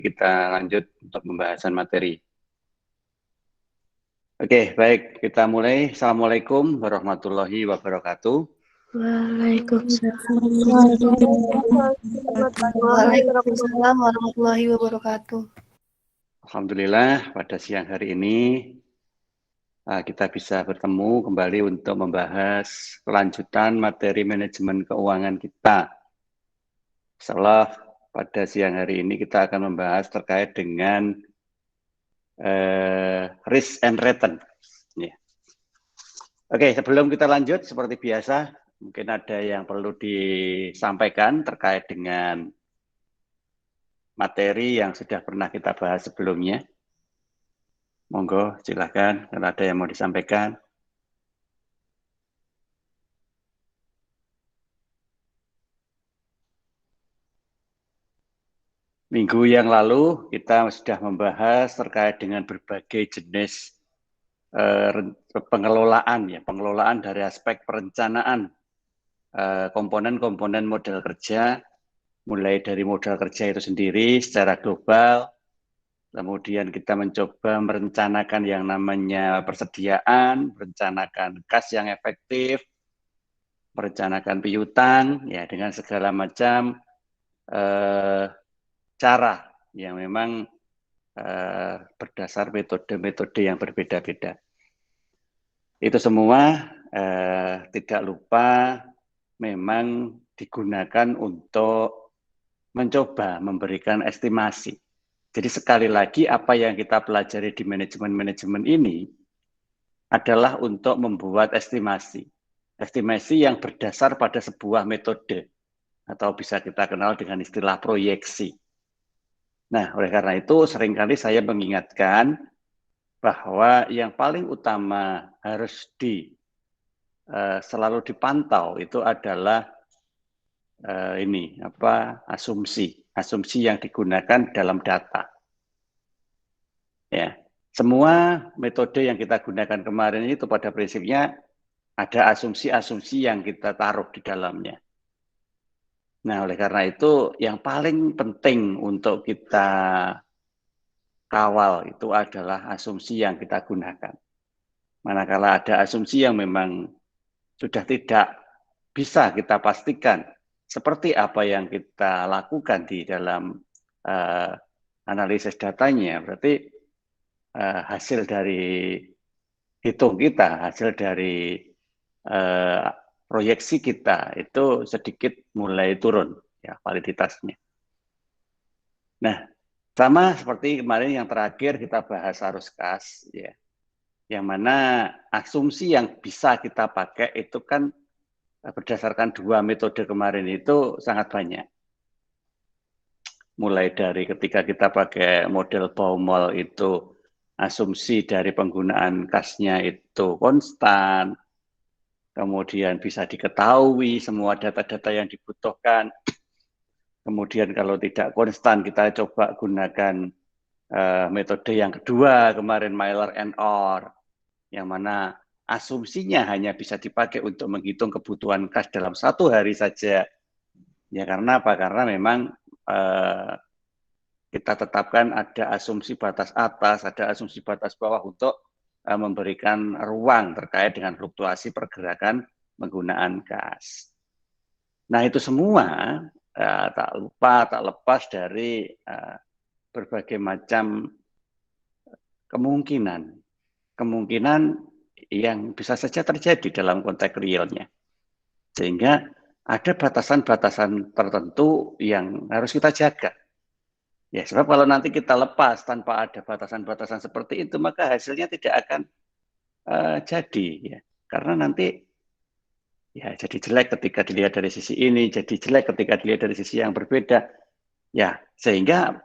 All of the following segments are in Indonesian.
Kita lanjut untuk pembahasan materi. Oke, baik. Kita mulai. Assalamualaikum warahmatullahi wabarakatuh. Waalaikumsalam warahmatullahi wabarakatuh. Alhamdulillah, pada siang hari ini kita bisa bertemu kembali untuk membahas kelanjutan materi manajemen keuangan kita. Setelah pada siang hari ini kita akan membahas terkait dengan risk and return. Oke, sebelum kita lanjut, seperti biasa, mungkin ada yang perlu disampaikan terkait dengan materi yang sudah pernah kita bahas sebelumnya. Monggo, silakan kalau ada yang mau disampaikan. Minggu yang lalu kita sudah membahas terkait dengan berbagai jenis pengelolaan dari aspek perencanaan komponen-komponen modal kerja, mulai dari modal kerja itu sendiri secara global, kemudian kita mencoba merencanakan yang namanya persediaan, merencanakan kas yang efektif, merencanakan piutang, ya dengan segala macam cara yang memang berdasar metode-metode yang berbeda-beda. Itu semua tidak lupa memang digunakan untuk mencoba memberikan estimasi. Jadi sekali lagi apa yang kita pelajari di manajemen-manajemen ini adalah untuk membuat estimasi. Estimasi yang berdasar pada sebuah metode atau bisa kita kenal dengan istilah proyeksi. Nah, oleh karena itu seringkali saya mengingatkan bahwa yang paling utama harus selalu dipantau itu adalah asumsi yang digunakan dalam data. Ya, semua metode yang kita gunakan kemarin itu pada prinsipnya ada asumsi-asumsi yang kita taruh di dalamnya. Nah, oleh karena itu yang paling penting untuk kita kawal itu adalah asumsi yang kita gunakan. Manakala ada asumsi yang memang sudah tidak bisa kita pastikan seperti apa yang kita lakukan di dalam analisis datanya, berarti hasil dari hitung kita, hasil dari proyeksi kita itu sedikit mulai turun ya validitasnya. Nah, sama seperti kemarin yang terakhir kita bahas arus kas ya. Yang mana asumsi yang bisa kita pakai itu kan berdasarkan dua metode kemarin itu sangat banyak. Mulai dari ketika kita pakai model Baumol itu asumsi dari penggunaan kasnya itu konstan, kemudian bisa diketahui semua data-data yang dibutuhkan. Kemudian kalau tidak konstan kita coba gunakan metode yang kedua kemarin Mailer and Orr, yang mana asumsinya hanya bisa dipakai untuk menghitung kebutuhan kas dalam 1 hari saja. Ya karena apa? Karena memang kita tetapkan ada asumsi batas atas, ada asumsi batas bawah untuk memberikan ruang terkait dengan fluktuasi pergerakan penggunaan kas. Nah itu semua tak lepas dari berbagai macam kemungkinan yang bisa saja terjadi dalam konteks realnya. Sehingga ada batasan-batasan tertentu yang harus kita jaga. Ya, sebab kalau nanti kita lepas tanpa ada batasan-batasan seperti itu, maka hasilnya tidak akan jadi. Ya. Karena nanti ya jadi jelek ketika dilihat dari sisi ini, jadi jelek ketika dilihat dari sisi yang berbeda. Ya, sehingga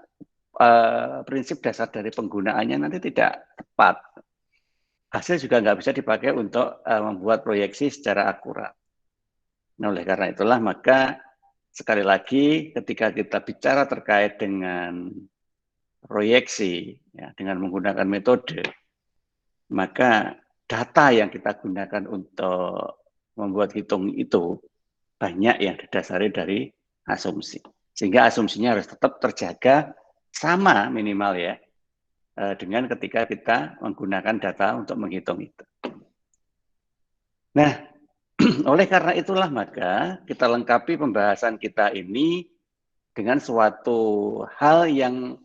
prinsip dasar dari penggunaannya nanti tidak tepat. Hasil juga nggak bisa dipakai untuk membuat proyeksi secara akurat. Nah, oleh karena itulah maka sekali lagi ketika kita bicara terkait dengan proyeksi ya, dengan menggunakan metode, maka data yang kita gunakan untuk membuat hitung itu banyak yang didasari dari asumsi. Sehingga asumsinya harus tetap terjaga sama minimal ya dengan ketika kita menggunakan data untuk menghitung itu. Nah, oleh karena itulah maka kita lengkapi pembahasan kita ini dengan suatu hal yang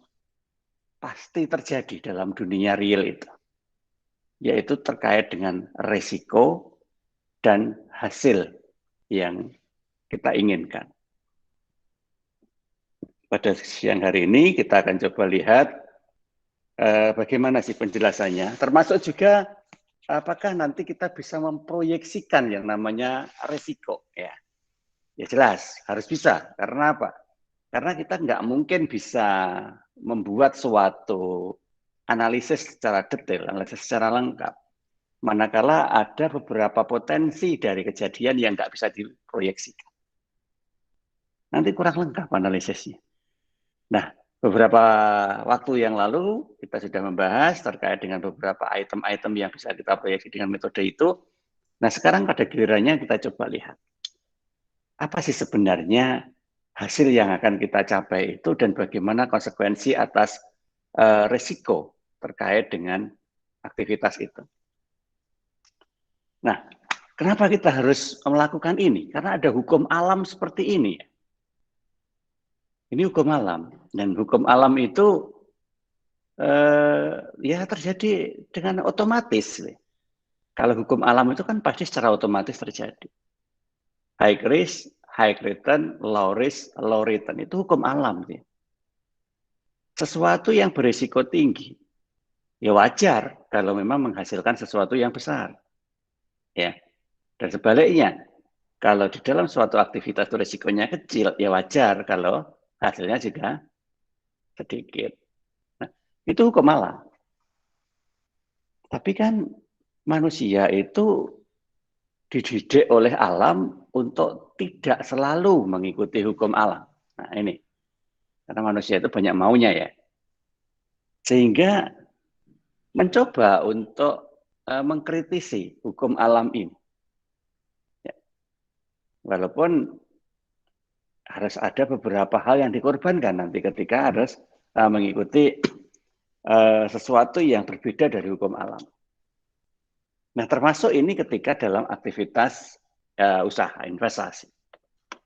pasti terjadi dalam dunia real itu, yaitu terkait dengan resiko dan hasil yang kita inginkan. Pada siang hari ini kita akan coba lihat bagaimana sih penjelasannya, termasuk juga apakah nanti kita bisa memproyeksikan yang namanya resiko. Ya jelas, harus bisa. Karena apa? Karena kita nggak mungkin bisa membuat suatu analisis secara detail, analisis secara lengkap. Manakala ada beberapa potensi dari kejadian yang nggak bisa diproyeksikan. Nanti kurang lengkap analisisnya. Nah, beberapa waktu yang lalu kita sudah membahas terkait dengan beberapa item-item yang bisa kita proyeksi dengan metode itu. Nah, sekarang pada gilirannya kita coba lihat. Apa sih sebenarnya hasil yang akan kita capai itu dan bagaimana konsekuensi atas risiko terkait dengan aktivitas itu. Nah, kenapa kita harus melakukan ini? Karena ada hukum alam seperti ini. Ini hukum alam, dan hukum alam itu ya terjadi dengan otomatis. Kalau hukum alam itu kan pasti secara otomatis terjadi. High risk, high return, low risk, low return. Itu hukum alam. Sesuatu yang berisiko tinggi, ya wajar kalau memang menghasilkan sesuatu yang besar. Ya. Dan sebaliknya, kalau di dalam suatu aktivitas itu risikonya kecil, ya wajar kalau hasilnya juga sedikit. Nah, itu hukum alam. Tapi kan manusia itu dididik oleh alam untuk tidak selalu mengikuti hukum alam. Nah ini, karena manusia itu banyak maunya ya. Sehingga mencoba untuk mengkritisi hukum alam ini. Ya. Walaupun harus ada beberapa hal yang dikorbankan nanti ketika harus mengikuti sesuatu yang berbeda dari hukum alam. Nah, termasuk ini ketika dalam aktivitas usaha, investasi.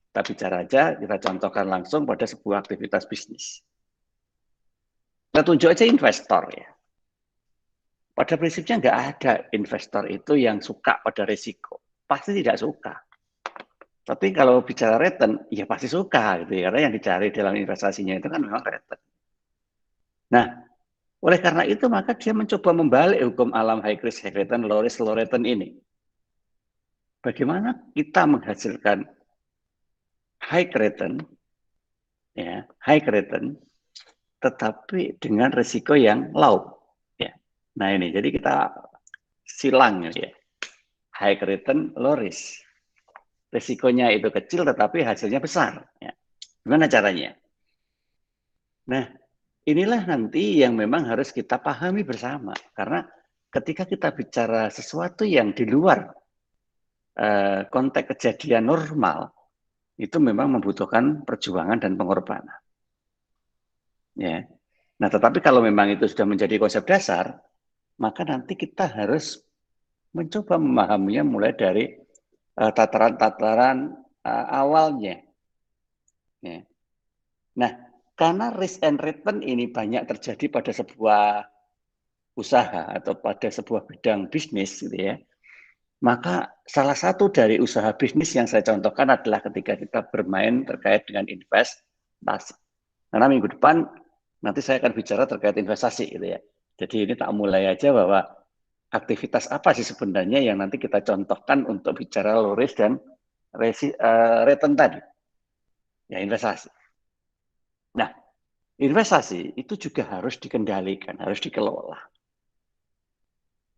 Kita bicara aja, kita contohkan langsung pada sebuah aktivitas bisnis. Kita tunjuk aja investor ya. Pada prinsipnya nggak ada investor itu yang suka pada risiko. Pasti tidak suka. Tapi kalau bicara return, ya pasti suka gitu ya. Karena yang dicari dalam investasinya itu kan memang return. Nah, oleh karena itu maka dia mencoba membalik hukum alam high risk, high return, low risk, low return ini. Bagaimana kita menghasilkan high return, ya, high return, tetapi dengan risiko yang low. Ya. Nah ini, jadi kita silang ya, high return, low risk. Risikonya itu kecil tetapi hasilnya besar. Ya. Gimana caranya? Nah, inilah nanti yang memang harus kita pahami bersama. Karena ketika kita bicara sesuatu yang di luar konteks kejadian normal, itu memang membutuhkan perjuangan dan pengorbanan. Ya. Nah, tetapi kalau memang itu sudah menjadi konsep dasar, maka nanti kita harus mencoba memahaminya mulai dari tataran-tataran awalnya. Ya. Nah, karena risk and return ini banyak terjadi pada sebuah usaha atau pada sebuah bidang bisnis, gitu ya. Maka salah satu dari usaha bisnis yang saya contohkan adalah ketika kita bermain terkait dengan investasi. Karena minggu depan nanti saya akan bicara terkait investasi, gitu ya. Jadi ini tak mulai aja bahwa aktivitas apa sih sebenarnya yang nanti kita contohkan untuk bicara low risk dan return tadi. Ya, investasi. Nah, investasi itu juga harus dikendalikan, harus dikelola.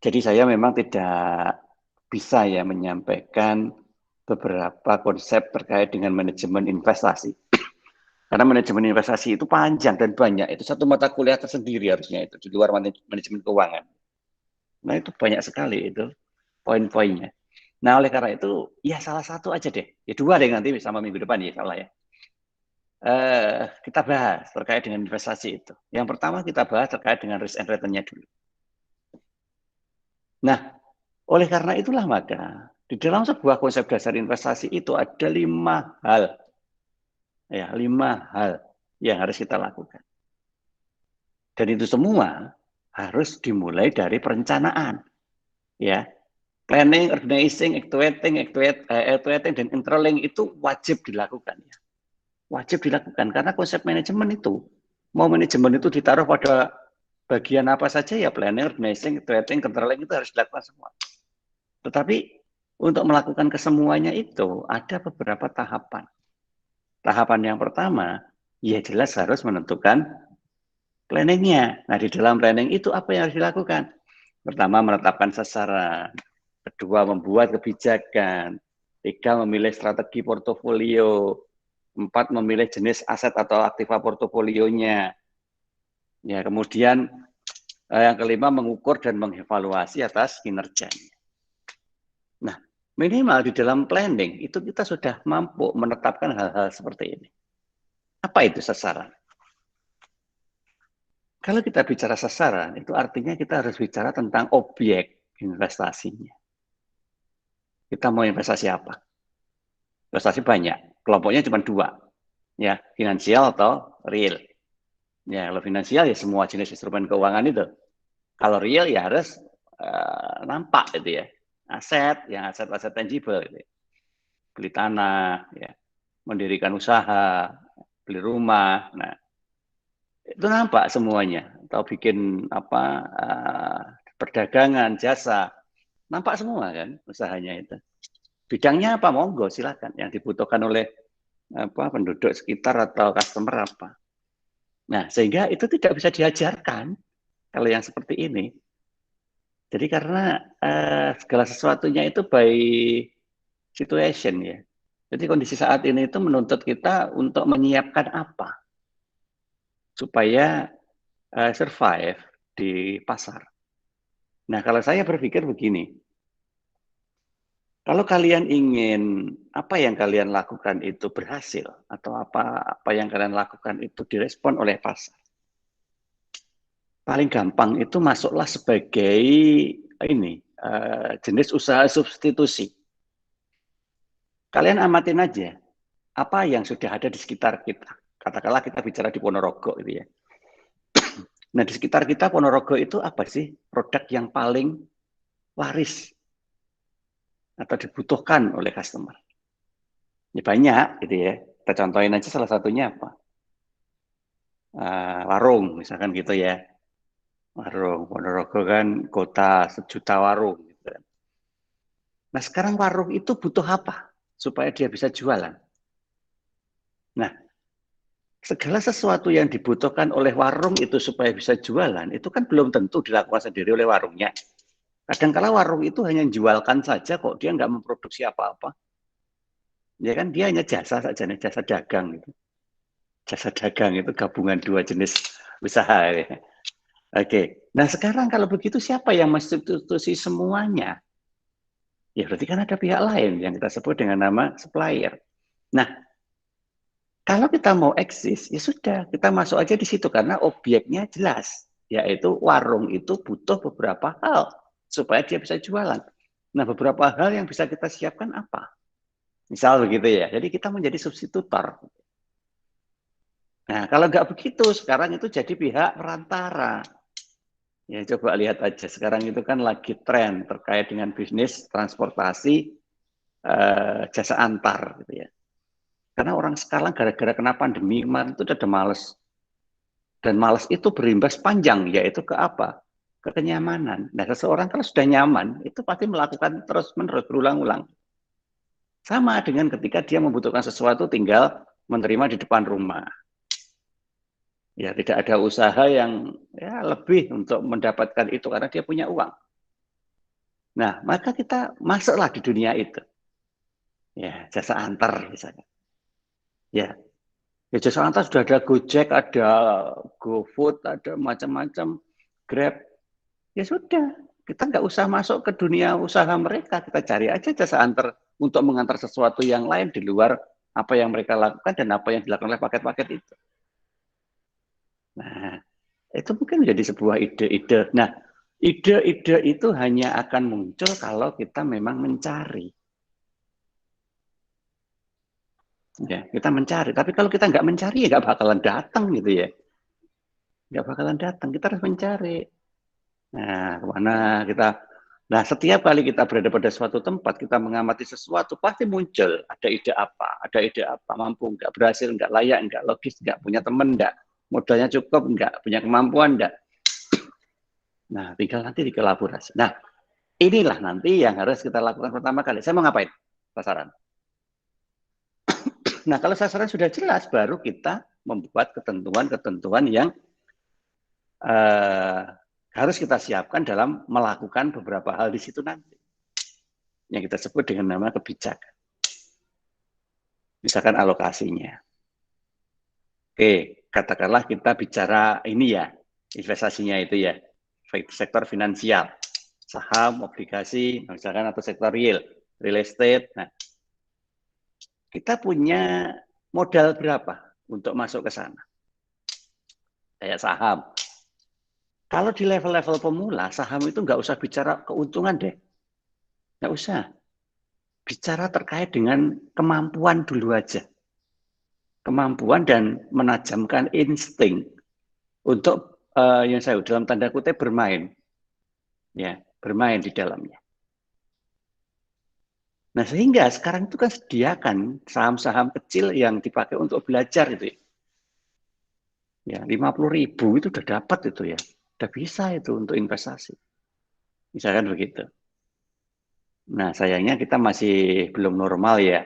Jadi saya memang tidak bisa ya menyampaikan beberapa konsep terkait dengan manajemen investasi. Karena manajemen investasi itu panjang dan banyak. Itu satu mata kuliah tersendiri harusnya itu di luar manajemen keuangan. Nah itu banyak sekali itu poin-poinnya. Nah oleh karena itu ya salah satu aja deh. Ya dua deh nanti sama minggu depan ya salah ya. kita bahas terkait dengan investasi itu. Yang pertama kita bahas terkait dengan risk and return-nya dulu. Nah, oleh karena itulah maka di dalam sebuah konsep dasar investasi itu ada 5 hal, ya 5 hal yang harus kita lakukan. Dan itu semua harus dimulai dari perencanaan, ya. Planning, organizing, actuating, dan controlling itu wajib dilakukan, ya. Wajib dilakukan karena konsep manajemen itu, mau manajemen itu ditaruh pada bagian apa saja ya, planning, organizing, actuating, controlling itu harus dilakukan semua. Tetapi untuk melakukan kesemuanya itu ada beberapa tahapan. Tahapan yang pertama, ya jelas harus menentukan planning-nya. Nah, di dalam planning itu apa yang harus dilakukan? Pertama, menetapkan sasaran. Kedua, membuat kebijakan. 3, memilih strategi portofolio. 4, memilih jenis aset atau aktiva portofolionya. Ya, kemudian yang kelima, mengukur dan mengevaluasi atas kinerjanya. Nah, minimal di dalam planning itu kita sudah mampu menetapkan hal-hal seperti ini. Apa itu sasaran? Kalau kita bicara sasaran, itu artinya kita harus bicara tentang objek investasinya. Kita mau investasi apa? Investasi banyak, kelompoknya cuma 2, ya, finansial atau real. Ya, kalau finansial ya semua jenis instrumen keuangan itu. Kalau real ya harus nampak itu ya, aset, yang aset-aset tangible, gitu. Beli tanah, ya, mendirikan usaha, beli rumah, nah itu nampak semuanya. Atau bikin apa perdagangan, jasa, nampak semua kan usahanya itu. Bidangnya apa, monggo silakan. Yang dibutuhkan oleh penduduk sekitar atau customer apa. Nah, sehingga itu tidak bisa diajarkan kalau yang seperti ini. Jadi karena segala sesuatunya itu by situation ya. Jadi kondisi saat ini itu menuntut kita untuk menyiapkan apa supaya survive di pasar. Nah, kalau saya berpikir begini, kalau kalian ingin apa yang kalian lakukan itu berhasil atau apa yang kalian lakukan itu direspon oleh pasar, paling gampang itu masuklah sebagai ini jenis usaha substitusi. Kalian amatin aja apa yang sudah ada di sekitar kita. Katakanlah kita bicara di Ponorogo gitu ya. Nah, di sekitar kita Ponorogo itu apa sih produk yang paling laris atau dibutuhkan oleh customer? Ya banyak gitu ya. Kita contohin aja salah satunya apa? Warung misalkan gitu ya. Warung Ponorogo kan kota 1 juta warung. Gitu. Nah sekarang warung itu butuh apa supaya dia bisa jualan? Nah segala sesuatu yang dibutuhkan oleh warung itu supaya bisa jualan itu kan belum tentu dilakukan sendiri oleh warungnya. Kadang-kala warung itu hanya jualkan saja kok, dia nggak memproduksi apa-apa. Ya kan dia hanya jasa saja, jasa dagang gitu. Jasa dagang itu gabungan 2 jenis usaha. Ya. Oke, nah sekarang kalau begitu siapa yang mensubstitusi semuanya? Ya berarti kan ada pihak lain yang kita sebut dengan nama supplier. Nah, kalau kita mau eksis, ya sudah, kita masuk aja di situ karena objeknya jelas, yaitu warung itu butuh beberapa hal supaya dia bisa jualan. Nah, beberapa hal yang bisa kita siapkan apa? Misal begitu ya, jadi kita menjadi substitutor. Nah, kalau nggak begitu, sekarang itu jadi pihak perantara. Ya, coba lihat aja. Sekarang itu kan lagi tren terkait dengan bisnis transportasi jasa antar. Gitu ya. Karena orang sekarang gara-gara kena pandemi kemarin itu udah males. Dan males itu berimbas panjang, yaitu ke apa? Ke kenyamanan. Nah, seseorang kalau sudah nyaman, itu pasti melakukan terus-menerus, berulang-ulang. Sama dengan ketika dia membutuhkan sesuatu, tinggal menerima di depan rumah. Ya, tidak ada usaha yang ya, lebih untuk mendapatkan itu karena dia punya uang. Nah, maka kita masuklah di dunia itu. Ya, jasa antar misalnya. Ya, jasa antar sudah ada Gojek, ada GoFood, ada macam-macam, Grab. Ya sudah, kita nggak usah masuk ke dunia usaha mereka. Kita cari aja jasa antar untuk mengantar sesuatu yang lain di luar apa yang mereka lakukan dan apa yang dilakukan oleh paket-paket itu. Nah, itu mungkin menjadi sebuah ide-ide. Nah, ide-ide itu hanya akan muncul kalau kita memang mencari. Ya, kita mencari. Tapi kalau kita nggak mencari, ya nggak bakalan datang gitu ya. Nggak bakalan datang. Kita harus mencari. Nah, kemana kita? Nah, setiap kali kita berada pada suatu tempat, kita mengamati sesuatu, pasti muncul. Ada ide apa? Ada ide apa? Mampu nggak? Berhasil nggak? Layak nggak? Logis nggak? Punya teman nggak? Modalnya cukup nggak? Punya kemampuan nggak? Nah, tinggal nanti dikolaborasi. Nah, inilah nanti yang harus kita lakukan pertama kali. Saya mau ngapain? Sasaran. Nah, kalau sasaran sudah jelas, baru kita membuat ketentuan-ketentuan yang harus kita siapkan dalam melakukan beberapa hal di situ nanti. Yang kita sebut dengan nama kebijakan. Misalkan alokasinya. Oke, katakanlah kita bicara ini ya, investasinya itu ya, sektor finansial, saham, obligasi, misalkan atau sektor real estate. Nah, kita punya modal berapa untuk masuk ke sana? Kayak saham. Kalau di level-level pemula, saham itu nggak usah bicara keuntungan deh. Nggak usah. Bicara terkait dengan kemampuan dulu aja. Kemampuan dan menajamkan insting untuk yang saya dalam tanda kutip bermain. Ya, bermain di dalamnya. Nah, sehingga sekarang itu kan sediakan saham-saham kecil yang dipakai untuk belajar itu ya. Ya, 50.000 itu udah dapat itu ya. Udah bisa itu untuk investasi. Misalkan begitu. Nah, sayangnya kita masih belum normal ya.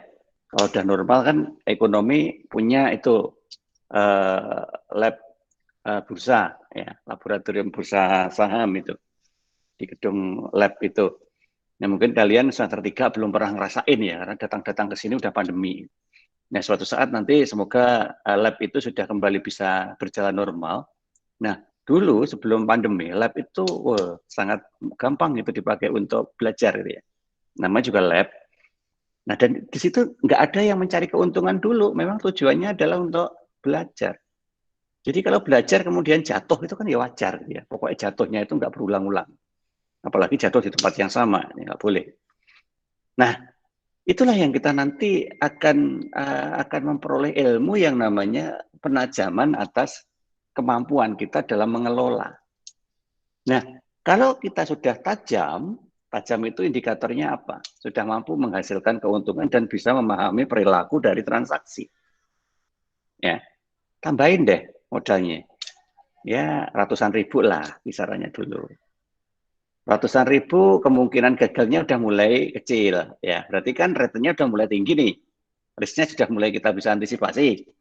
Kalau udah normal kan ekonomi punya itu lab bursa, ya, laboratorium bursa saham itu di gedung lab itu. Nah, mungkin kalian semester 3 belum pernah ngerasain ya, karena datang-datang ke sini udah pandemi. Nah, suatu saat nanti semoga lab itu sudah kembali bisa berjalan normal. Nah, dulu sebelum pandemi, lab itu sangat gampang itu dipakai untuk belajar gitu ya. Namanya juga lab. Nah, dan di situ nggak ada yang mencari keuntungan dulu. Memang tujuannya adalah untuk belajar. Jadi kalau belajar kemudian jatuh itu kan ya wajar. Ya. Pokoknya jatuhnya itu nggak berulang-ulang. Apalagi jatuh di tempat yang sama. Ini nggak boleh. Nah, itulah yang kita nanti akan memperoleh ilmu yang namanya penajaman atas kemampuan kita dalam mengelola. Nah, kalau kita sudah tajam itu indikatornya apa? Sudah mampu menghasilkan keuntungan dan bisa memahami perilaku dari transaksi. Ya, tambahin deh modalnya. Ya, ratusan ribu lah kisarannya dulu. Ratusan ribu kemungkinan gagalnya udah mulai kecil. Ya, berarti kan rate-nya udah mulai tinggi nih. Risknya sudah mulai kita bisa antisipasi.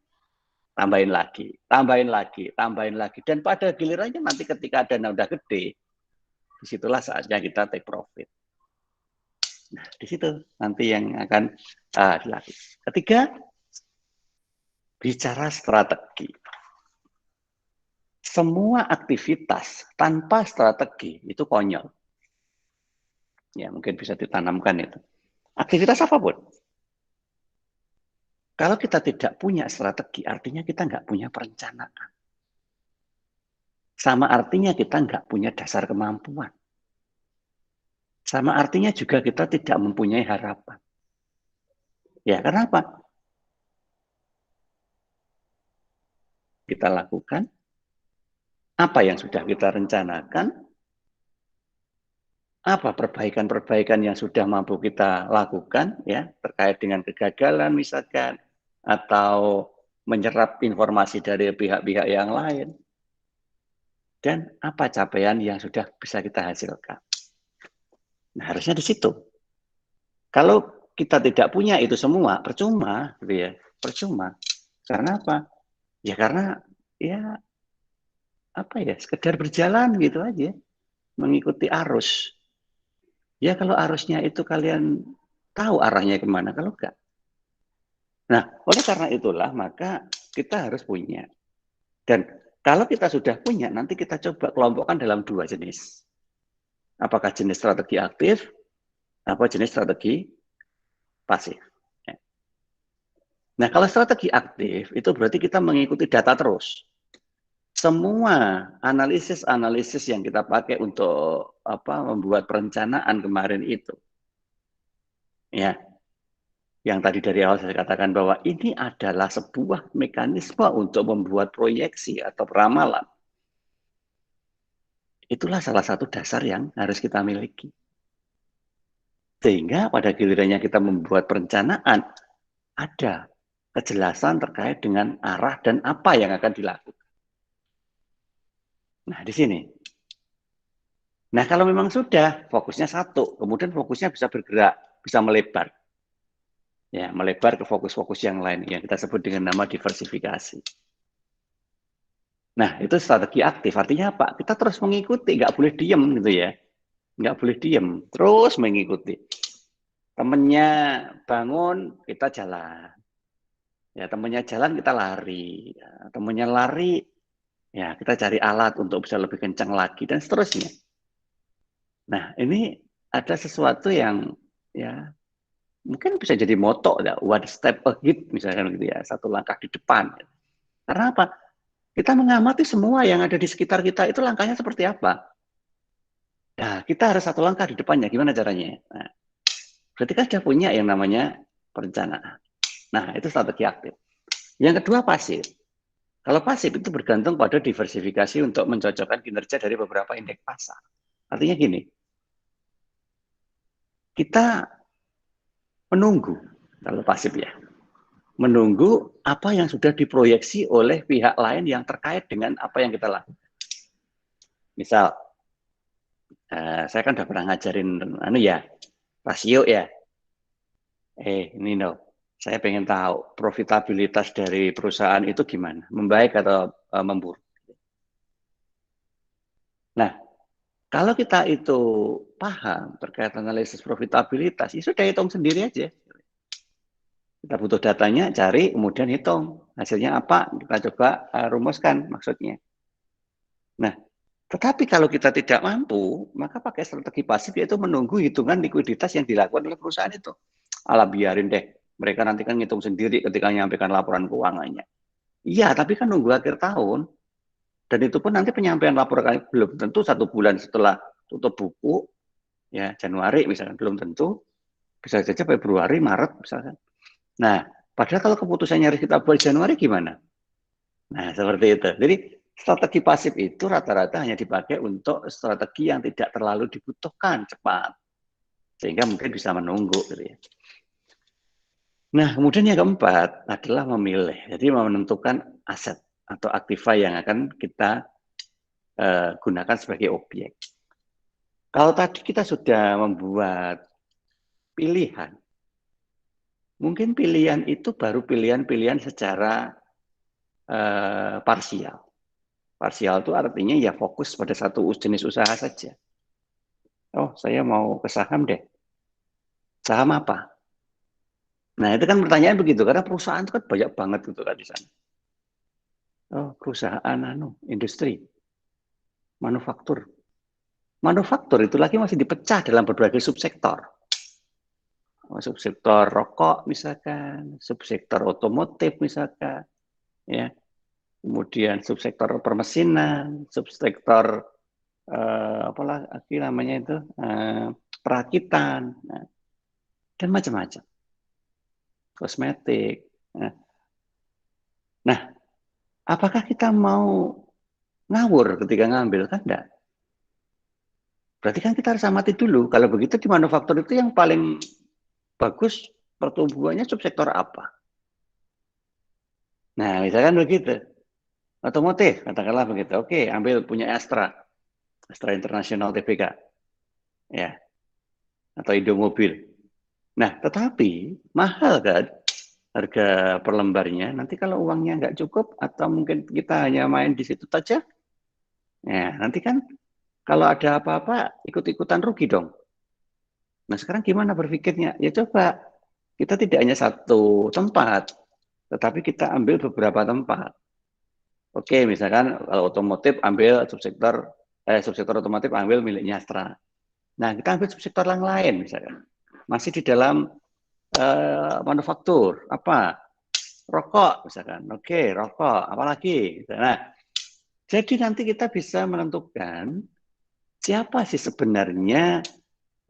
Tambahin lagi, tambahin lagi, tambahin lagi. Dan pada gilirannya nanti ketika dana udah gede, disitulah saatnya kita take profit. Nah, di situ nanti yang akan dilakukan. Ketiga, bicara strategi. Semua aktivitas tanpa strategi itu konyol. Ya, mungkin bisa ditanamkan itu. Aktivitas apapun. Kalau kita tidak punya strategi, artinya kita nggak punya perencanaan. Sama artinya kita nggak punya dasar kemampuan. Sama artinya juga kita tidak mempunyai harapan. Ya, kenapa? Kita lakukan apa yang sudah kita rencanakan, apa perbaikan-perbaikan yang sudah mampu kita lakukan, ya, terkait dengan kegagalan misalkan, atau menyerap informasi dari pihak-pihak yang lain, dan apa capaian yang sudah bisa kita hasilkan. Nah, harusnya di situ. Kalau kita tidak punya itu semua, percuma, gitu ya, percuma. Karena apa? Ya karena ya apa ya, sekedar berjalan gitu aja, mengikuti arus. Ya kalau arusnya itu kalian tahu arahnya kemana, kalau enggak. Nah, oleh karena itulah maka kita harus punya. Dan kalau kita sudah punya, nanti kita coba kelompokkan dalam dua jenis. Apakah jenis strategi aktif, apa jenis strategi pasif. Nah, kalau strategi aktif itu berarti kita mengikuti data terus. Semua analisis yang kita pakai untuk membuat perencanaan kemarin itu, ya, yang tadi dari awal saya katakan bahwa ini adalah sebuah mekanisme untuk membuat proyeksi atau ramalan. Itulah salah satu dasar yang harus kita miliki. Sehingga pada gilirannya kita membuat perencanaan, ada kejelasan terkait dengan arah dan apa yang akan dilakukan. Nah, di sini. Nah, kalau memang sudah, fokusnya satu, kemudian fokusnya bisa bergerak, bisa melebar. Ya, melebar ke fokus-fokus yang lain, yang kita sebut dengan nama diversifikasi. Nah, itu strategi aktif. Artinya apa? Kita terus mengikuti, nggak boleh diem gitu ya. Nggak boleh diem, terus mengikuti. Temennya bangun, kita jalan. Ya, temennya jalan, kita lari. Ya, temennya lari, ya kita cari alat untuk bisa lebih kencang lagi, dan seterusnya. Nah, ini ada sesuatu yang ya mungkin bisa jadi moto, ya, one step ahead, misalkan gitu ya, satu langkah di depan. Karena apa? Kita mengamati semua yang ada di sekitar kita, itu langkahnya seperti apa. Nah, kita harus satu langkah di depannya, gimana caranya? Nah, berarti kan sudah punya yang namanya perencanaan. Nah, itu strategi aktif. Yang kedua, pasif. Kalau pasif itu bergantung pada diversifikasi untuk mencocokkan kinerja dari beberapa indeks pasar. Artinya gini, kita menunggu, kalau pasif ya, menunggu apa yang sudah diproyeksi oleh pihak lain yang terkait dengan apa yang kita lakukan. Misal, saya kan udah pernah ngajarin rasio ya. Nino, saya pengen tahu profitabilitas dari perusahaan itu gimana, membaik atau memburuk. Nah, kalau kita itu paham terkait analisis profitabilitas, ya sudah hitung sendiri aja. Kita butuh datanya, cari, kemudian hitung. Hasilnya apa, kita coba rumuskan maksudnya. Nah, tetapi kalau kita tidak mampu, maka pakai strategi pasif, yaitu menunggu hitungan likuiditas yang dilakukan oleh perusahaan itu. Alah, biarin deh, mereka nanti kan ngitung sendiri ketika menyampaikan laporan keuangannya. Iya, tapi kan nunggu akhir tahun, dan itu pun nanti penyampaian laporan belum tentu 1 bulan setelah tutup buku, ya Januari misalnya, belum tentu, bisa saja Februari, Maret misalkan. Nah, padahal kalau keputusannya harus kita buat Januari gimana? Nah, seperti itu. Jadi, strategi pasif itu rata-rata hanya dipakai untuk strategi yang tidak terlalu dibutuhkan cepat. Sehingga mungkin bisa menunggu. Gitu ya. Nah, kemudian yang keempat adalah memilih. Jadi, menentukan aset atau aktiva yang akan kita gunakan sebagai objek. Kalau tadi kita sudah membuat pilihan, mungkin pilihan itu baru pilihan-pilihan secara parsial. Parsial itu artinya ya fokus pada satu jenis usaha saja. Oh, saya mau ke saham deh. Saham apa? Nah, itu kan pertanyaan begitu, karena perusahaan itu kan banyak banget gitu kan di sana. Oh, perusahaan industri, manufaktur. Manufaktur itu lagi masih dipecah dalam berbagai subsektor. Subsektor rokok misalkan, subsektor otomotif misalkan, ya. Kemudian subsektor permesinan, subsektor apalah namanya itu perakitan, dan macam-macam, kosmetik. Nah, apakah kita mau ngawur ketika ngambil? Kan enggak. Berarti kan kita harus amati dulu. Kalau begitu di manufaktur itu yang paling bagus pertumbuhannya subsektor apa? Nah, misalkan begitu. Otomotif, katakanlah begitu. Oke, ambil punya Astra Internasional Tbk, ya, atau Indomobil. Nah, tetapi mahal kan harga per lembarnya. Nanti kalau uangnya nggak cukup, atau mungkin kita hanya main di situ saja, ya nanti kan kalau ada apa-apa ikut-ikutan rugi dong. Nah, sekarang gimana berpikirnya? Ya coba kita tidak hanya satu tempat, tetapi kita ambil beberapa tempat. Oke, misalkan kalau otomotif ambil subsektor otomotif ambil miliknya Astra. Nah, kita ambil subsektor yang lain misalkan. Masih di dalam manufaktur, apa? rokok misalkan. Oke, rokok, apalagi. Nah, jadi nanti kita bisa menentukan siapa sih sebenarnya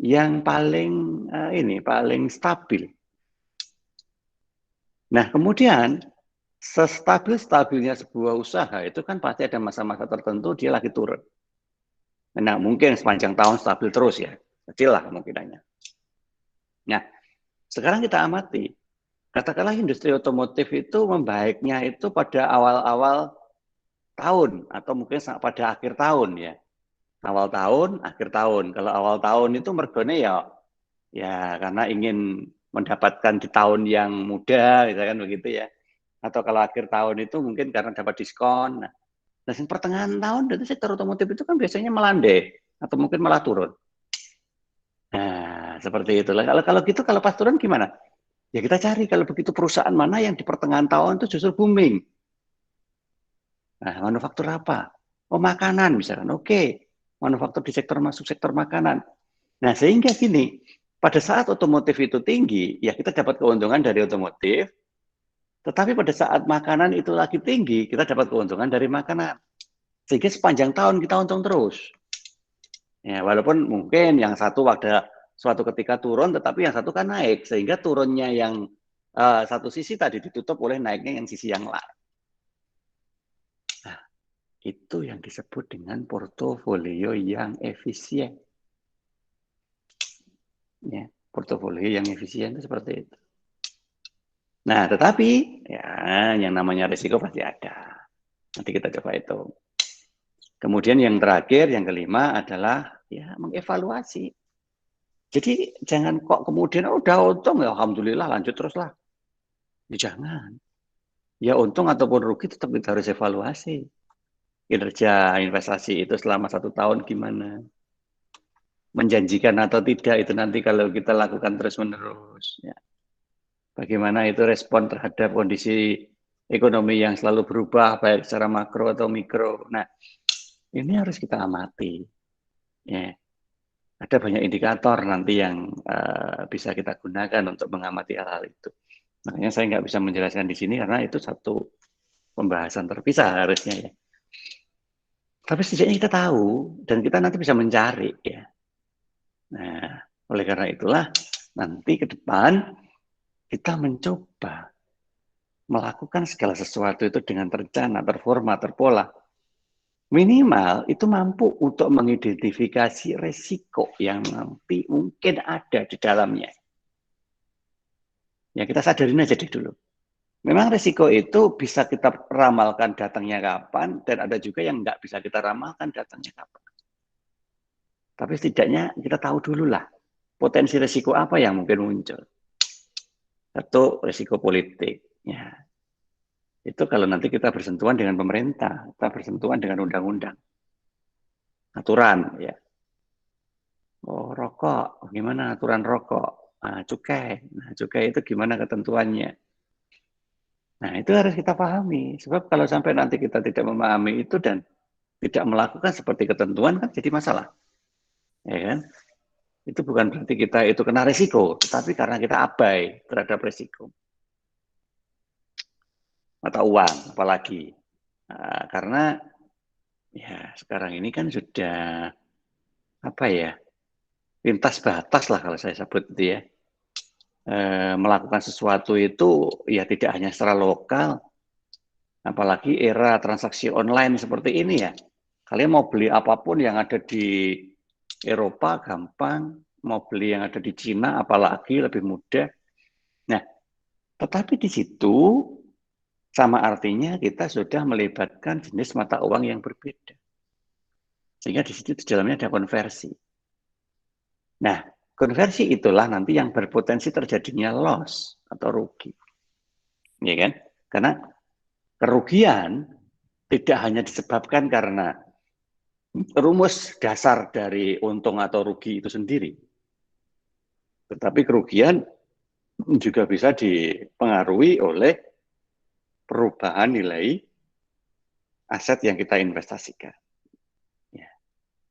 yang paling paling stabil. Nah, kemudian sestabil-stabilnya sebuah usaha itu kan pasti ada masa-masa tertentu dia lagi turun. Nah, mungkin sepanjang tahun stabil terus ya, kecil lah kemungkinannya. Nah, sekarang kita amati, katakanlah industri otomotif itu membaiknya itu pada awal-awal tahun atau mungkin pada akhir tahun ya. Awal tahun, akhir tahun. Kalau awal tahun itu mergone ya karena ingin mendapatkan di tahun yang muda, gitu kan begitu ya. Atau kalau akhir tahun itu mungkin karena dapat diskon. Nah, pertengahan tahun itu sektor otomotif itu kan biasanya melandai atau mungkin malah turun. Nah, seperti itulah. Kalau gitu kalau pas turun gimana? Ya kita cari kalau begitu perusahaan mana yang di pertengahan tahun itu justru booming. Nah, manufaktur apa? Oh, makanan misalkan. Oke. Manufaktur di sektor masuk sektor makanan. Nah, sehingga gini, pada saat otomotif itu tinggi, ya kita dapat keuntungan dari otomotif. Tetapi pada saat makanan itu lagi tinggi, kita dapat keuntungan dari makanan. Sehingga sepanjang tahun kita untung terus. Ya, walaupun mungkin yang satu pada suatu ketika turun, tetapi yang satu kan naik. Sehingga turunnya yang satu sisi tadi ditutup oleh naiknya yang sisi yang lain. Nah, itu yang disebut dengan portofolio yang efisien. Ya, portofolio yang efisien itu seperti itu. Nah, tetapi ya yang namanya risiko pasti ada. Nanti kita coba itu. Kemudian yang terakhir, yang kelima adalah ya mengevaluasi. Jadi jangan kok kemudian udah untung ya alhamdulillah lanjut terus lah. Ya jangan. Ya untung ataupun rugi tetap kita harus evaluasi. Kinerja investasi itu selama 1 tahun gimana? Menjanjikan atau tidak itu nanti kalau kita lakukan terus-menerus. Ya. Bagaimana itu respon terhadap kondisi ekonomi yang selalu berubah, baik secara makro atau mikro. Nah, ini harus kita amati. Ya. Ada banyak indikator nanti yang bisa kita gunakan untuk mengamati hal-hal itu. Makanya saya nggak bisa menjelaskan di sini karena itu satu pembahasan terpisah harusnya ya. Tapi setidaknya kita tahu dan kita nanti bisa mencari ya. Nah, oleh karena itulah nanti ke depan kita mencoba melakukan segala sesuatu itu dengan terencana, terformat, terpola. Minimal itu mampu untuk mengidentifikasi resiko yang nanti mungkin ada di dalamnya. Ya kita sadarin aja deh dulu. Memang resiko itu bisa kita ramalkan datangnya kapan, dan ada juga yang nggak bisa kita ramalkan datangnya kapan. Tapi setidaknya kita tahu dulu lah, potensi resiko apa yang mungkin muncul. Satu, resiko politik. Ya, itu kalau nanti kita bersentuhan dengan pemerintah, kita bersentuhan dengan undang-undang, aturan. Ya. Oh, rokok, gimana aturan rokok? Nah, cukai. Nah, cukai itu gimana ketentuannya? Nah, itu harus kita pahami. Sebab kalau sampai nanti kita tidak memahami itu dan tidak melakukan seperti ketentuan kan jadi masalah. Ya kan? Itu bukan berarti kita itu kena resiko, tetapi karena kita abai terhadap resiko. Mata uang apalagi. Nah, karena ya sekarang ini kan sudah apa ya? Lintas batas lah kalau saya sebut itu ya. Melakukan sesuatu itu ya tidak hanya secara lokal, apalagi era transaksi online seperti ini ya. Kalian mau beli apapun yang ada di Eropa gampang, mau beli yang ada di Cina apalagi lebih mudah. Nah, tetapi di situ sama artinya kita sudah melibatkan jenis mata uang yang berbeda. Sehingga di situ di dalamnya ada konversi. Nah, konversi itulah nanti yang berpotensi terjadinya loss atau rugi. Ya kan? Karena kerugian tidak hanya disebabkan karena rumus dasar dari untung atau rugi itu sendiri. Tetapi kerugian juga bisa dipengaruhi oleh perubahan nilai aset yang kita investasikan. Ya,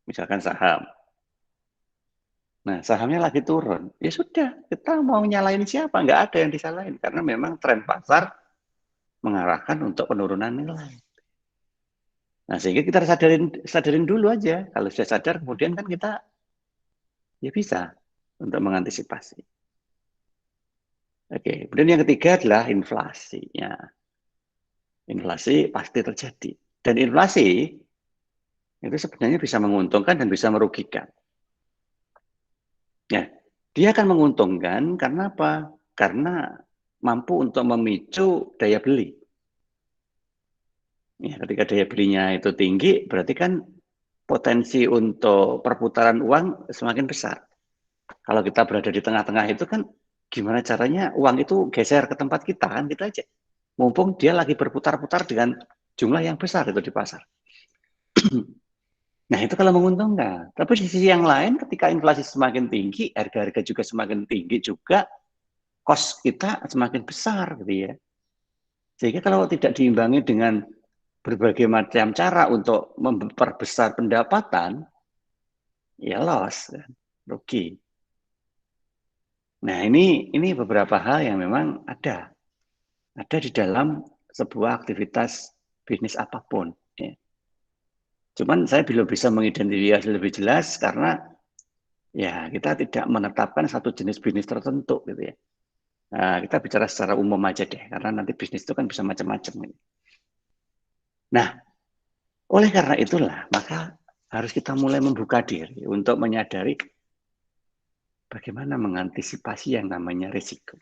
misalkan saham. Nah, sahamnya lagi turun. Ya sudah, kita mau nyalain siapa? Nggak ada yang disalahin. Karena memang tren pasar mengarahkan untuk penurunan nilai. Nah, sehingga kita sadarin dulu aja. Kalau sudah sadar, kemudian kan kita ya bisa untuk mengantisipasi. Oke, kemudian yang ketiga adalah inflasi. Ya. Inflasi pasti terjadi. Dan inflasi itu sebenarnya bisa menguntungkan dan bisa merugikan. Ya, dia akan menguntungkan karena apa? Karena mampu untuk memicu daya beli. Ya, ketika daya belinya itu tinggi, berarti kan potensi untuk perputaran uang semakin besar. Kalau kita berada di tengah-tengah itu kan gimana caranya uang itu geser ke tempat kita kan gitu aja. Mumpung dia lagi berputar-putar dengan jumlah yang besar itu di pasar. Nah itu kalau menguntungkan. Tapi di sisi yang lain ketika inflasi semakin tinggi, harga-harga juga semakin tinggi juga, cost kita semakin besar gitu ya. Sehingga kalau tidak diimbangi dengan berbagai macam cara untuk memperbesar pendapatan, ya loss, rugi. Nah ini beberapa hal yang memang ada di dalam sebuah aktivitas bisnis apapun. Ya. Cuman saya belum bisa mengidentifikasi lebih jelas karena ya kita tidak menetapkan satu jenis bisnis tertentu gitu ya. Nah, kita bicara secara umum aja deh, karena nanti bisnis itu kan bisa macam-macam. Nah, oleh karena itulah, maka harus kita mulai membuka diri untuk menyadari bagaimana mengantisipasi yang namanya risiko.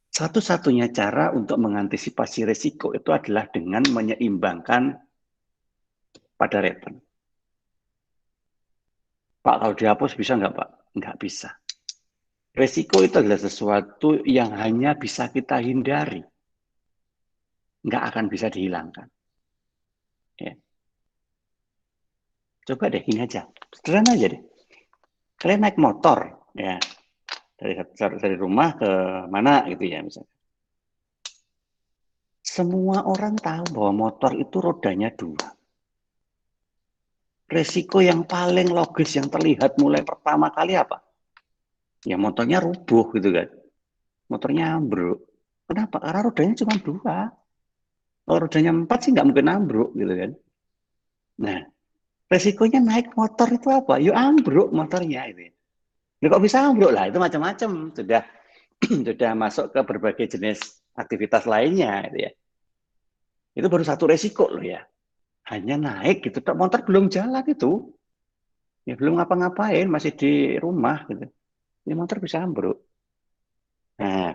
Satu-satunya cara untuk mengantisipasi risiko itu adalah dengan menyeimbangkan pada return. Pak, kalau dihapus bisa nggak, Pak? Nggak bisa. Risiko itu adalah sesuatu yang hanya bisa kita hindari. Nggak akan bisa dihilangkan. Ya. Coba deh, ini aja. Sederhana aja deh. Kalian naik motor, ya, dari rumah ke mana gitu ya misalnya. Semua orang tahu bahwa motor itu rodanya 2. Resiko yang paling logis yang terlihat mulai pertama kali apa? Ya motornya rubuh gitu kan. Motornya ambruk. Kenapa? Karena rodanya cuma 2. Kalau rodanya 4 sih nggak mungkin ambruk gitu kan. Nah, resikonya naik motor itu apa? Ya ambruk motornya itu. Nah, kok bisa ambruk lah? Itu macam-macam. Sudah masuk ke berbagai jenis aktivitas lainnya gitu ya. Itu baru satu resiko loh ya. Hanya naik gitu, motor belum jalan itu. Ya belum ngapa-ngapain, masih di rumah gitu. Ini motor bisa ambruk. Nah,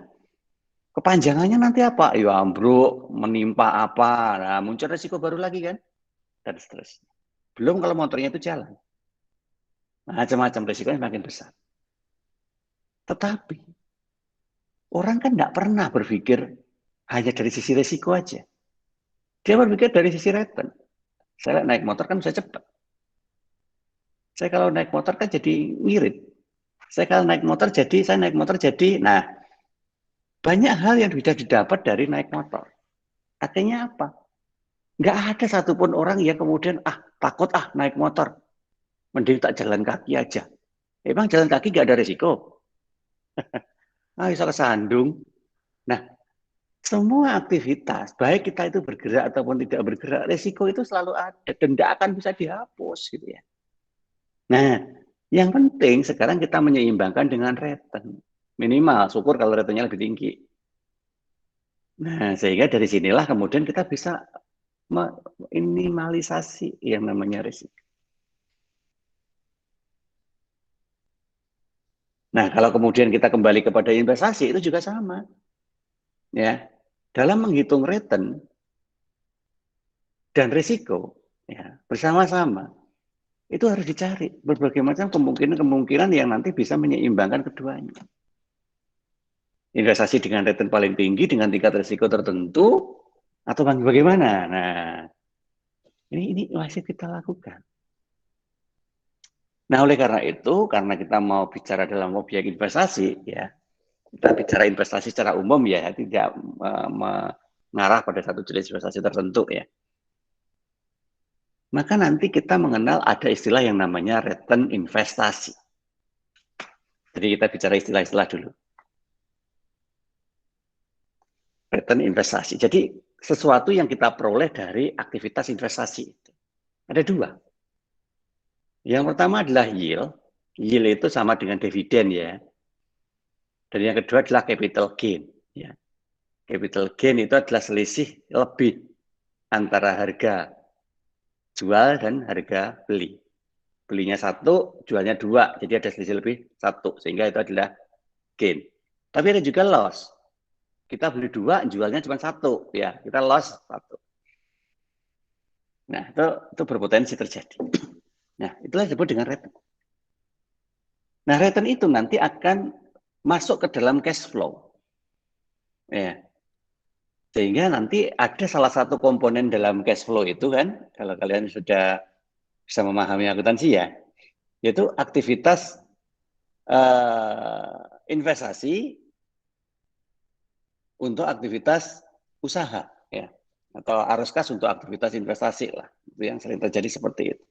kepanjangannya nanti apa? Ya ambruk, menimpa apa. Nah, muncul resiko baru lagi kan? Dan seterusnya. Belum kalau motornya itu jalan. Macam-macam resikonya makin besar. Tetapi, orang kan tidak pernah berpikir hanya dari sisi resiko aja. Dia berpikir dari sisi return. Saya naik motor kan bisa cepat. Saya kalau naik motor kan jadi ngirit. Saya naik motor jadi, nah banyak hal yang bisa didapat dari naik motor. Artinya apa? Nggak ada satupun orang yang kemudian takut naik motor, mending tak jalan kaki aja. Emang jalan kaki nggak ada resiko? Bisa kesandung. Nah, semua aktivitas, baik kita itu bergerak ataupun tidak bergerak, resiko itu selalu ada dan tidak akan bisa dihapus gitu ya. Nah, yang penting sekarang kita menyeimbangkan dengan return. Minimal, syukur kalau returnnya lebih tinggi. Nah, sehingga dari sinilah kemudian kita bisa minimalisasi yang namanya risiko. Nah, kalau kemudian kita kembali kepada investasi, itu juga sama. Ya, dalam menghitung return dan risiko, ya, bersama-sama, itu harus dicari berbagai macam kemungkinan-kemungkinan yang nanti bisa menyeimbangkan keduanya. Investasi dengan return paling tinggi, dengan tingkat risiko tertentu, atau bagaimana? Nah, ini masih kita lakukan. Nah, oleh karena itu, karena kita mau bicara dalam objek investasi, ya, kita bicara investasi secara umum ya, tidak mengarah pada satu jenis investasi tertentu ya. Maka nanti kita mengenal ada istilah yang namanya return investasi. Jadi kita bicara istilah-istilah dulu. Return investasi. Jadi sesuatu yang kita peroleh dari aktivitas investasi. Ada dua. Yang pertama adalah yield. Yield itu sama dengan dividen ya. Dan yang kedua adalah capital gain. Ya. Capital gain itu adalah selisih lebih antara harga jual dan harga beli. Belinya 1, jualnya 2. Jadi ada selisih lebih 1. Sehingga itu adalah gain. Tapi ada juga loss. Kita beli 2, jualnya cuma 1. Ya, kita loss 1. Nah, itu berpotensi terjadi. Nah, itulah disebut dengan return. Nah, return itu nanti akan masuk ke dalam cash flow. Ya. Sehingga nanti ada salah satu komponen dalam cash flow itu kan, kalau kalian sudah bisa memahami akuntansi ya, yaitu aktivitas investasi untuk aktivitas usaha, ya, atau arus kas untuk aktivitas investasi lah, itu yang sering terjadi seperti itu.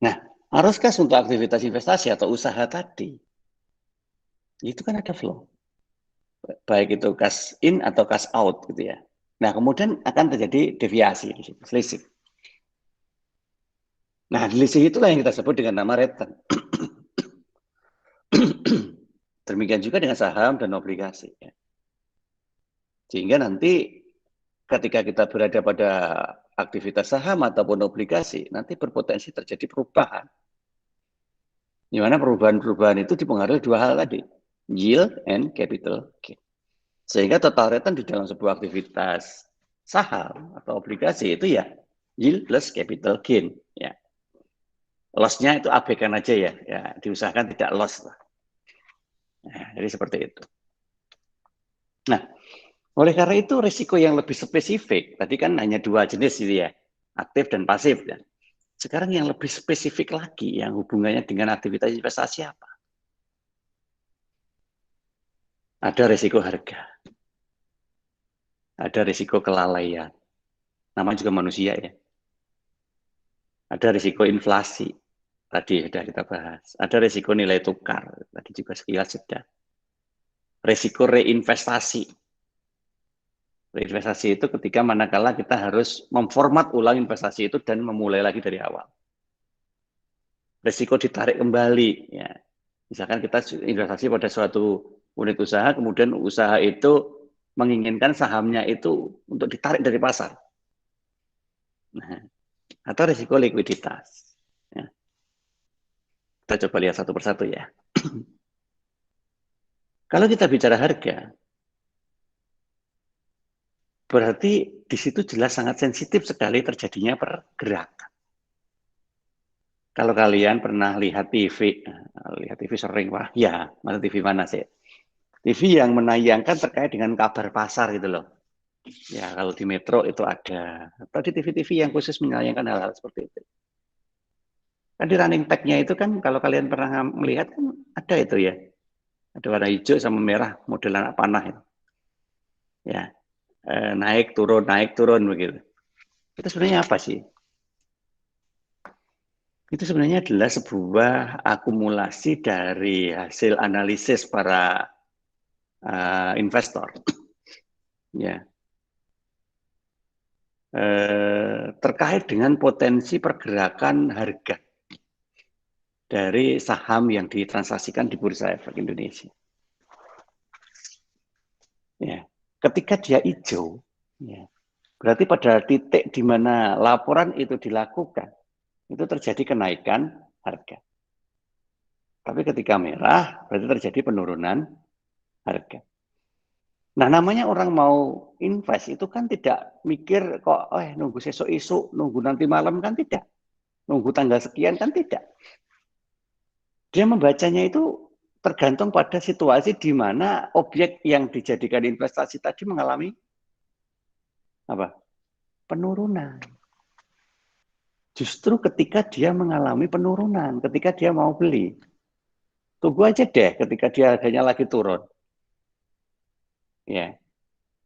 Nah, arus kas untuk aktivitas investasi atau usaha tadi, itu kan ada flow, baik itu cash in atau cash out gitu ya. Nah, kemudian akan terjadi deviasi di situ, selisih. Nah, selisih itulah yang kita sebut dengan nama return. Demikian juga dengan saham dan obligasi. Ya. Sehingga nanti ketika kita berada pada aktivitas saham ataupun obligasi, nanti berpotensi terjadi perubahan. Di mana perubahan-perubahan itu dipengaruhi dua hal tadi, yield and capital gain. Sehingga total return di dalam sebuah aktivitas saham atau obligasi itu ya yield plus capital gain. Ya. Loss-nya itu abaikan aja ya, diusahakan tidak loss lah. Nah, jadi seperti itu. Nah, oleh karena itu risiko yang lebih spesifik, tadi kan hanya dua jenis gitu ya, aktif dan pasif. Ya. Sekarang yang lebih spesifik lagi, yang hubungannya dengan aktivitas investasi apa? Ada risiko harga, ada risiko kelalaian, namanya juga manusia ya. Ada risiko inflasi, tadi sudah kita bahas. Ada risiko nilai tukar, tadi juga sekilas sudah. Risiko reinvestasi. Reinvestasi itu ketika manakala kita harus memformat ulang investasi itu dan memulai lagi dari awal. Risiko ditarik kembali, ya. Misalkan kita investasi pada suatu unit usaha, kemudian usaha itu menginginkan sahamnya itu untuk ditarik dari pasar. Nah, atau risiko likuiditas. Ya. Kita coba lihat satu persatu ya. Kalau kita bicara harga, berarti di situ jelas sangat sensitif sekali terjadinya pergerakan. Kalau kalian pernah lihat TV sering, wah ya, mana TV mana sih? TV yang menayangkan terkait dengan kabar pasar gitu loh. Ya, kalau di Metro itu ada. Atau di TV-TV yang khusus menayangkan hal-hal seperti itu. Kan di running tag-nya itu kan, kalau kalian pernah melihat kan ada itu ya. Ada warna hijau sama merah, model anak panah itu. Ya, naik turun begitu. Itu sebenarnya apa sih? Itu sebenarnya adalah sebuah akumulasi dari hasil analisis para investor. Ya. Terkait dengan potensi pergerakan harga dari saham yang ditransaksikan di Bursa Efek Indonesia. Ya. Ketika dia hijau, ya, berarti pada titik di mana laporan itu dilakukan, itu terjadi kenaikan harga. Tapi ketika merah, berarti terjadi penurunan harga. Nah, namanya orang mau invest itu kan tidak mikir kok, nunggu sesuk-isuk, nunggu nanti malam kan tidak. Nunggu tanggal sekian kan tidak. Dia membacanya itu tergantung pada situasi di mana objek yang dijadikan investasi tadi mengalami apa? Penurunan. Justru ketika dia mengalami penurunan, ketika dia mau beli, tunggu aja deh ketika dia harganya lagi turun. Ya.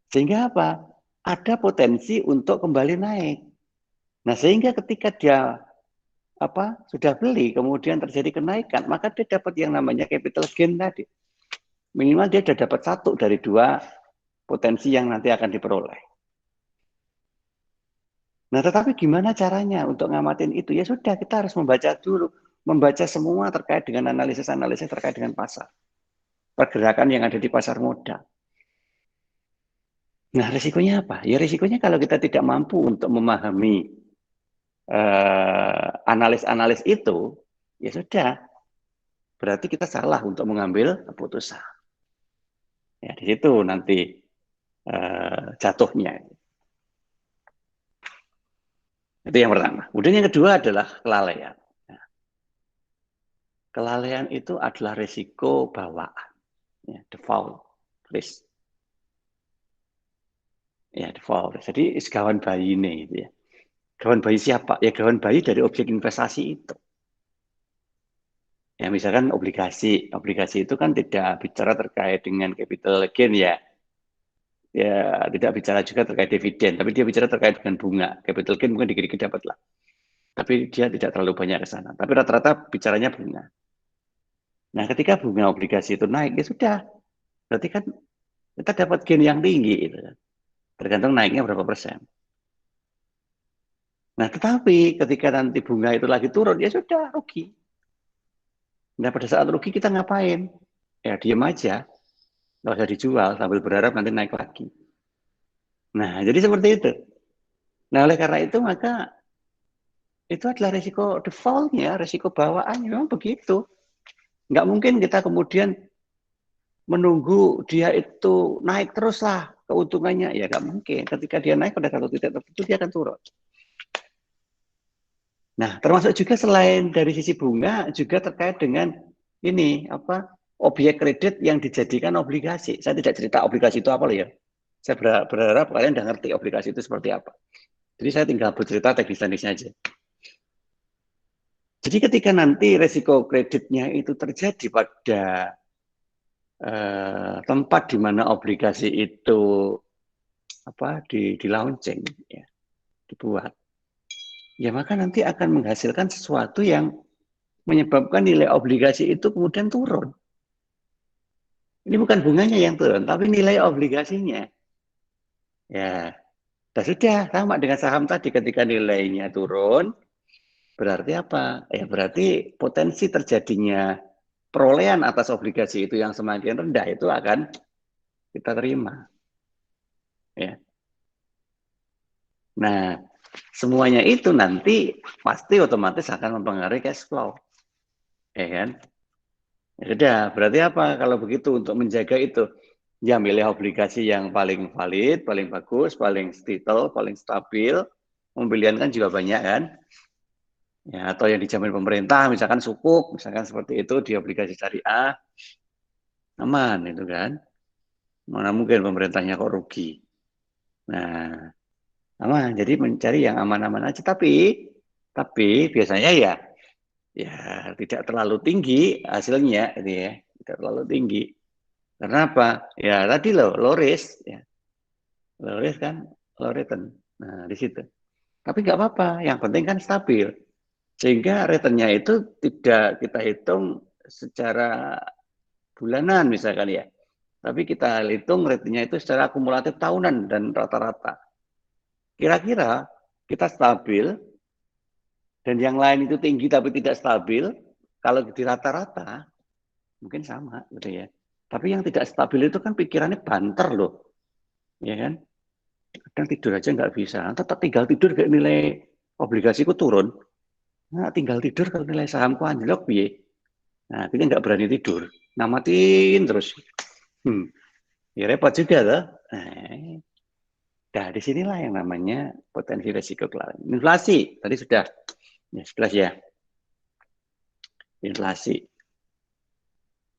Sehingga apa? Ada potensi untuk kembali naik. Nah, sehingga ketika dia sudah beli, kemudian terjadi kenaikan, maka dia dapat yang namanya capital gain tadi. Minimal dia sudah dapat 1 dari 2 potensi yang nanti akan diperoleh. Nah, tetapi gimana caranya untuk ngamatin itu? Ya sudah, kita harus membaca dulu, membaca semua terkait dengan analisis-analisis terkait dengan pasar, pergerakan yang ada di pasar modal. Nah, risikonya apa? Ya risikonya kalau kita tidak mampu untuk memahami analis-analis itu, ya sudah, berarti kita salah untuk mengambil keputusan. Ya, di situ nanti jatuhnya. Itu yang pertama. Kemudian yang kedua adalah kelalaian. Nah, kelalaian itu adalah risiko bawaan, ya, default risk. Ya, default risk. Jadi gawan bayi ini, gitu ya. Gawan bayi siapa? Ya gawan bayi dari objek investasi itu. Ya misalkan obligasi, obligasi itu kan tidak bicara terkait dengan capital gain ya. Ya tidak bicara juga terkait dividen, tapi dia bicara terkait dengan bunga. Capital gain mungkin dikit-dikit dapat lah. Tapi dia tidak terlalu banyak ke sana. Tapi rata-rata bicaranya bunga. Nah, ketika bunga obligasi itu naik, ya sudah. Berarti kan kita dapat gain yang tinggi. Gitu. Tergantung naiknya berapa persen. Nah, tetapi ketika nanti bunga itu lagi turun, ya sudah, rugi. Nah, pada saat rugi kita ngapain? Ya, diem aja. Nggak usah dijual sambil berharap nanti naik lagi. Nah, jadi seperti itu. Nah, oleh karena itu maka itu adalah risiko defaultnya, risiko bawaannya memang begitu. Nggak mungkin kita kemudian menunggu dia itu naik terus lah keuntungannya. Ya nggak mungkin. Ketika dia naik pada satu titik tertentu dia akan turun. Nah, termasuk juga selain dari sisi bunga juga terkait dengan ini apa objek kredit yang dijadikan obligasi. Saya tidak cerita obligasi itu apa loh ya. Saya berharap kalian udah ngerti obligasi itu seperti apa. Jadi saya tinggal bercerita teknis-teknisnya aja. Jadi ketika nanti resiko kreditnya itu terjadi pada tempat di mana obligasi itu di launching, ya, dibuat, ya maka nanti akan menghasilkan sesuatu yang menyebabkan nilai obligasi itu kemudian turun. Ini bukan bunganya yang turun, tapi nilai obligasinya. Ya, sudah sama dengan saham tadi ketika nilainya turun, berarti apa? Ya berarti potensi terjadinya perolehan atas obligasi itu yang semakin rendah itu akan kita terima. Ya. Nah, semuanya itu nanti pasti otomatis akan mempengaruhi cash flow. Ya kan? Ya sudah, berarti apa kalau begitu untuk menjaga itu? Ya milih obligasi yang paling valid, paling bagus, paling stable, paling stabil. Pembelian kan juga banyak kan? Ya, atau yang dijamin pemerintah, misalkan sukuk, misalkan seperti itu di obligasi syariah, aman itu kan? Mana mungkin pemerintahnya kok rugi? Nah, aman. Jadi mencari yang aman-aman aja. Tapi biasanya ya tidak terlalu tinggi hasilnya, gitu ya. Tidak terlalu tinggi. Karena apa? Ya tadi low risk, ya. Low risk kan, low return. Nah di situ. Tapi nggak apa-apa. Yang penting kan stabil. Sehingga returnnya itu tidak kita hitung secara bulanan misalkan ya. Tapi kita hitung returnnya itu secara akumulatif tahunan dan rata-rata. Kira-kira kita stabil dan yang lain itu tinggi tapi tidak stabil, kalau di rata-rata mungkin sama gitu ya. Tapi yang tidak stabil itu kan pikirannya banter loh, ya kan? Kadang tidur aja nggak bisa. Tetap tinggal tidur kayak nilai obligasiku turun. Nah, tinggal tidur kalau nilai sahamku anjlok piye. Nah, kita nggak berani tidur. Namatin terus. Ya repot juga loh. Nah, disinilah yang namanya potensi resiko kelalaian. Inflasi, tadi sudah. Ya, 11 ya. Inflasi.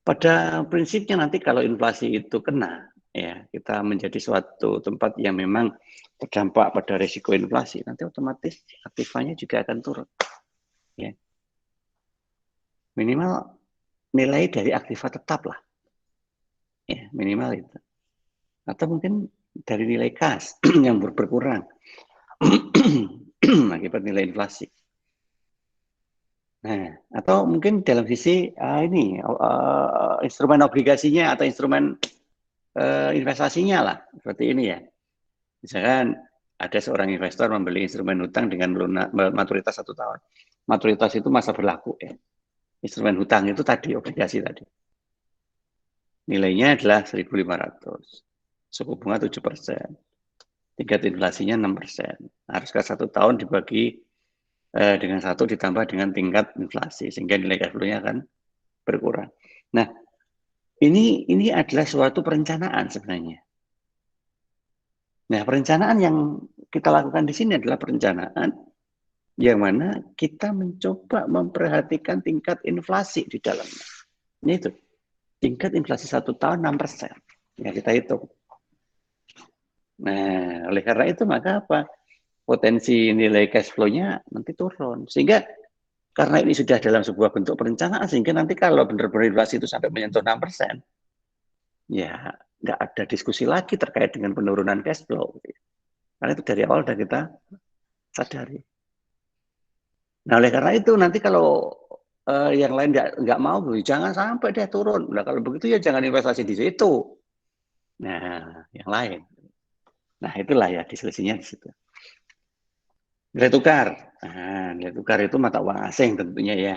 Pada prinsipnya nanti kalau inflasi itu kena, ya kita menjadi suatu tempat yang memang terdampak pada risiko inflasi, nanti otomatis aktifanya juga akan turun. Ya. Minimal nilai dari aktiva tetap lah. Ya, minimal itu. Atau mungkin dari nilai kas yang berkurang akibat nilai inflasi. Nah, atau mungkin dalam sisi ini instrumen obligasinya atau instrumen investasinya lah, seperti ini ya. Misalkan ada seorang investor membeli instrumen hutang dengan maturitas 1 tahun. Maturitas itu masa berlaku ya. Instrumen hutang itu tadi, obligasi tadi. Nilainya adalah 1.500. Suku bunga 7%. Tingkat inflasinya 6%. Harusnya 1 tahun dibagi dengan 1 ditambah dengan tingkat inflasi. Sehingga nilai cash flow-nya akan berkurang. Nah, ini adalah suatu perencanaan sebenarnya. Nah, perencanaan yang kita lakukan di sini adalah perencanaan yang mana kita mencoba memperhatikan tingkat inflasi di dalamnya. Ini itu. Tingkat inflasi 1 tahun 6%. Ya, kita hitung. Nah, oleh karena itu maka apa? Potensi nilai cash flow-nya nanti turun. Sehingga karena ini sudah dalam sebuah bentuk perencanaan, sehingga nanti kalau benar-benar inflasi itu sampai menyentuh 6%, ya nggak ada diskusi lagi terkait dengan penurunan cash flow. Karena itu dari awal sudah kita sadari. Nah, oleh karena itu nanti kalau yang lain nggak mau, jangan sampai dia turun. Nah, kalau begitu ya jangan investasi di situ. Nah, yang lain. Nah, itulah ya diskusinya di situ. Nilai tukar. Nah, nilai tukar itu mata uang asing tentunya ya.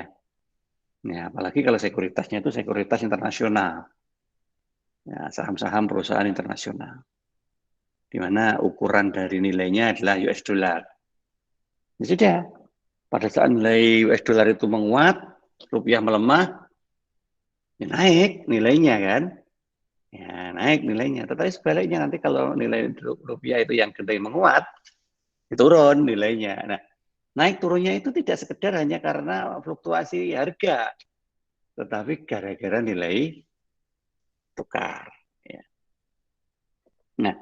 Nah, apalagi kalau sekuritasnya itu sekuritas internasional. Ya, saham-saham perusahaan internasional. Di mana ukuran dari nilainya adalah US dollar. Ya sudah, pada saat nilai US dollar itu menguat, rupiah melemah, ya naik nilainya kan. Ya, naik nilainya. Tetapi sebaliknya nanti kalau nilai rupiah itu yang gede menguat, turun nilainya. Nah, naik turunnya itu tidak sekedar hanya karena fluktuasi harga, tetapi gara-gara nilai tukar. Ya. Nah,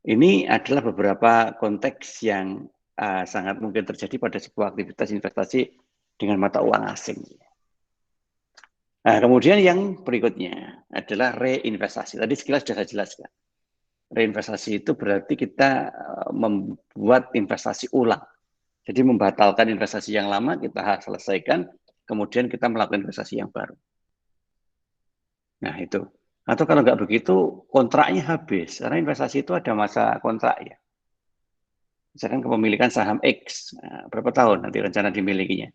ini adalah beberapa konteks yang sangat mungkin terjadi pada sebuah aktivitas investasi dengan mata uang asing. Nah, kemudian yang berikutnya adalah reinvestasi. Tadi sekilas sudah saya jelaskan. Reinvestasi itu berarti kita membuat investasi ulang. Jadi membatalkan investasi yang lama, kita harus selesaikan, kemudian kita melakukan investasi yang baru. Nah, itu. Atau kalau nggak begitu, kontraknya habis. Karena investasi itu ada masa kontrak ya. Misalkan kepemilikan saham X, nah, berapa tahun nanti rencana dimilikinya?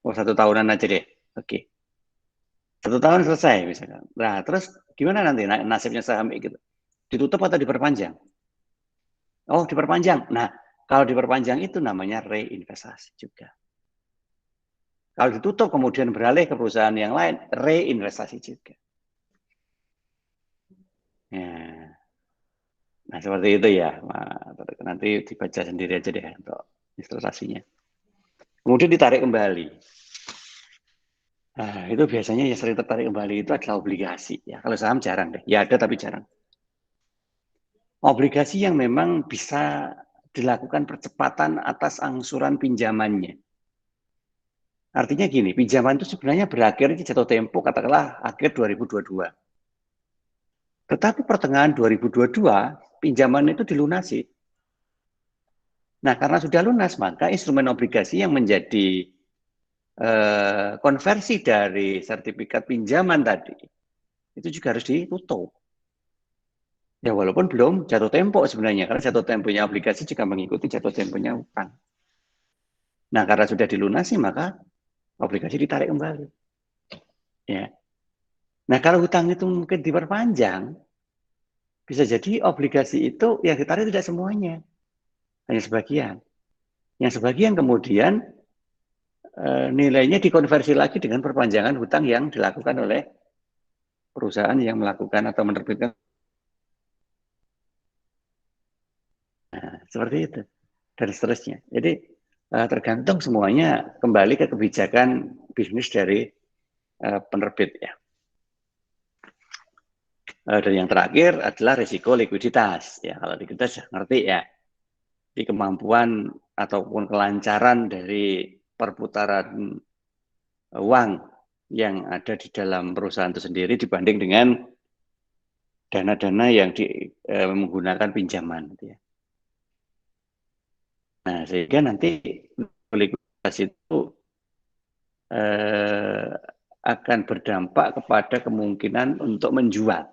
Oh, 1 tahunan aja deh. Oke. 1 tahun selesai misalkan. Nah, terus gimana nanti nasibnya saham X gitu? Ditutup atau diperpanjang? Oh, diperpanjang. Nah, kalau diperpanjang itu namanya reinvestasi juga. Kalau ditutup kemudian beralih ke perusahaan yang lain, reinvestasi juga. Ya. Nah, seperti itu ya. Nanti dibaca sendiri aja deh untuk ilustrasinya. Kemudian ditarik kembali. Nah, itu biasanya yang sering tertarik kembali itu adalah obligasi. Ya, kalau saham jarang deh. Ya ada tapi jarang. Obligasi yang memang bisa dilakukan percepatan atas angsuran pinjamannya. Artinya gini, pinjaman itu sebenarnya berakhir di jatuh tempo katakanlah akhir 2022. Tetapi pertengahan 2022, pinjaman itu dilunasi. Nah, karena sudah lunas, maka instrumen obligasi yang menjadi konversi dari sertifikat pinjaman tadi, itu juga harus ditutup. Ya, walaupun belum jatuh tempo sebenarnya, karena jatuh temponya obligasi juga mengikuti jatuh temponya utang. Nah, karena sudah dilunasi, maka obligasi ditarik kembali. Ya. Nah, kalau hutang itu mungkin diperpanjang, bisa jadi obligasi itu yang ditarik tidak semuanya, hanya sebagian. Yang sebagian kemudian nilainya dikonversi lagi dengan perpanjangan hutang yang dilakukan oleh perusahaan yang melakukan atau menerbitkan. Nah, seperti itu. Dan seterusnya. Jadi tergantung semuanya kembali ke kebijakan bisnis dari penerbit ya. Dan yang terakhir adalah risiko likuiditas. Ya, kalau likuiditas ngerti ya. Di kemampuan ataupun kelancaran dari perputaran uang yang ada di dalam perusahaan itu sendiri dibanding dengan dana-dana yang menggunakan pinjaman. Ya. Nah, sehingga nanti likuiditas itu akan berdampak kepada kemungkinan untuk menjual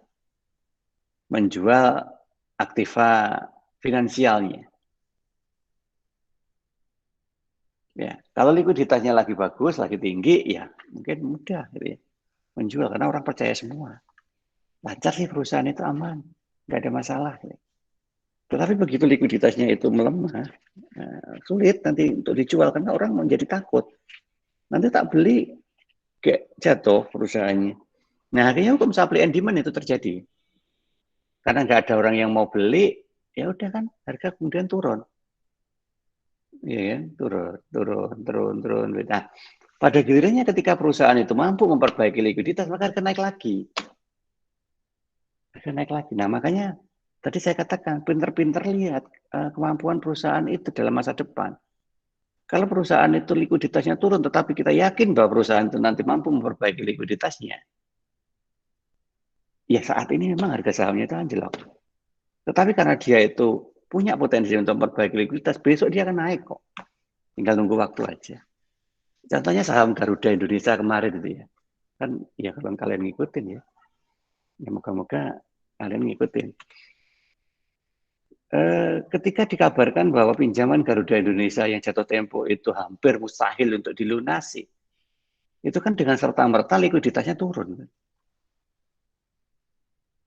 menjual aktiva finansialnya. Ya, kalau likuiditasnya lagi bagus, lagi tinggi, ya mungkin mudah gitu ya, menjual karena orang percaya semua. Lancar sih perusahaan itu, aman, nggak ada masalah. Gitu. Tetapi begitu likuiditasnya itu melemah, sulit nanti untuk dijual karena orang menjadi takut. Nanti tak beli, kayak jatuh perusahaannya. Nah, akhirnya hukum supply and demand itu terjadi. Karena nggak ada orang yang mau beli, ya udah kan harga kemudian turun. Ya, turun. Nah, pada gilirannya ketika perusahaan itu mampu memperbaiki likuiditas, maka harga naik lagi. Nah, makanya tadi saya katakan, pinter-pinter lihat kemampuan perusahaan itu dalam masa depan. Kalau perusahaan itu likuiditasnya turun, tetapi kita yakin bahwa perusahaan itu nanti mampu memperbaiki likuiditasnya, ya saat ini memang harga sahamnya itu anjlok. Tetapi karena dia itu punya potensi untuk memperbaiki likuiditas, besok dia akan naik kok. Tinggal nunggu waktu aja. Contohnya saham Garuda Indonesia kemarin itu ya. Kan ya kalau kalian ngikutin ya. Ya moga-moga kalian ngikutin. Ketika dikabarkan bahwa pinjaman Garuda Indonesia yang jatuh tempo itu hampir mustahil untuk dilunasi, itu kan dengan serta-merta likuiditasnya turun.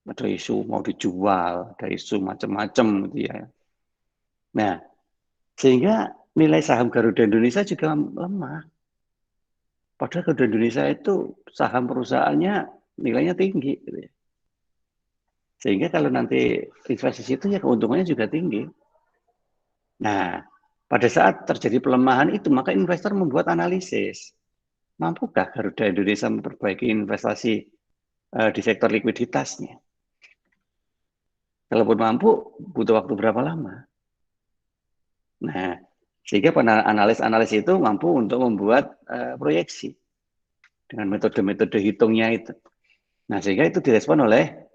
Ada isu mau dijual, ada isu macam-macam gitu ya. Nah, sehingga nilai saham Garuda Indonesia juga lemah. Padahal Garuda Indonesia itu saham perusahaannya nilainya tinggi. Gitu ya. Sehingga kalau nanti investasi itu ya keuntungannya juga tinggi. Nah, pada saat terjadi pelemahan itu, maka investor membuat analisis. Mampukah Garuda Indonesia memperbaiki investasi di sektor likuiditasnya? Kalaupun mampu, butuh waktu berapa lama? Nah, sehingga analis itu mampu untuk membuat proyeksi dengan metode-metode hitungnya itu. Nah, sehingga itu direspon oleh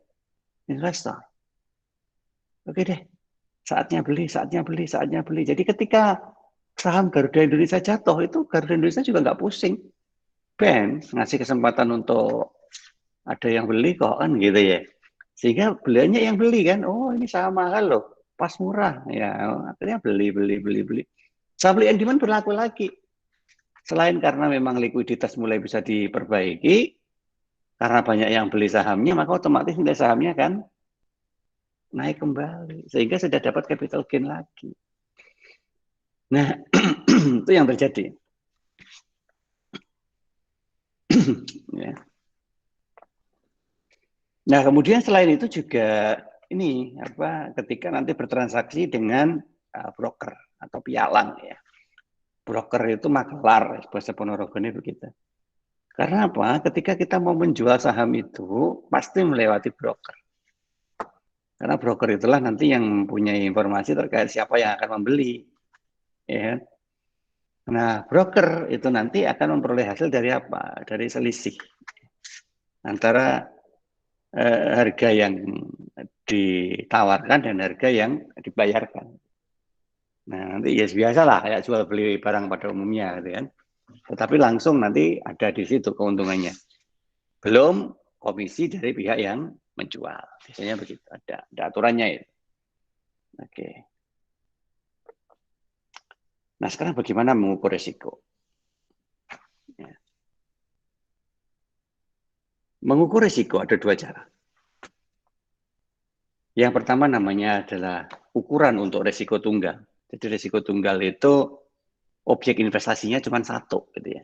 investor. Oke deh, saatnya beli. Jadi ketika saham Garuda Indonesia jatuh, itu Garuda Indonesia juga nggak pusing. Ngasih kesempatan untuk ada yang beli kok kan gitu ya. Sehingga beliannya yang beli kan, oh ini saham mahal loh, pas murah. Ya, akhirnya beli. Supply and demand berlaku lagi. Selain karena memang likuiditas mulai bisa diperbaiki, karena banyak yang beli sahamnya, maka otomatis nilai sahamnya kan naik kembali. Sehingga sudah dapat capital gain lagi. Nah, itu yang terjadi. Ya. Nah, kemudian selain itu juga ini ketika nanti bertransaksi dengan broker atau pialang ya. Broker itu makelar, bahasa Ponorogonya begitu. Karena apa? Ketika kita mau menjual saham itu pasti melewati broker. Karena broker itulah nanti yang mempunyai informasi terkait siapa yang akan membeli. Ya. Nah, broker itu nanti akan memperoleh hasil dari apa? Dari selisih antara harga yang ditawarkan dan harga yang dibayarkan. Nah, nanti ya biasalah kayak jual beli barang pada umumnya gitu kan. Tetapi langsung nanti ada di situ keuntungannya. Belum komisi dari pihak yang menjual. Biasanya begitu, ada aturannya itu. Oke. Nah, sekarang bagaimana mengukur risiko? Ya. Mengukur risiko ada dua cara. Yang pertama namanya adalah ukuran untuk risiko tunggal. Jadi risiko tunggal itu objek investasinya cuma satu, gitu ya.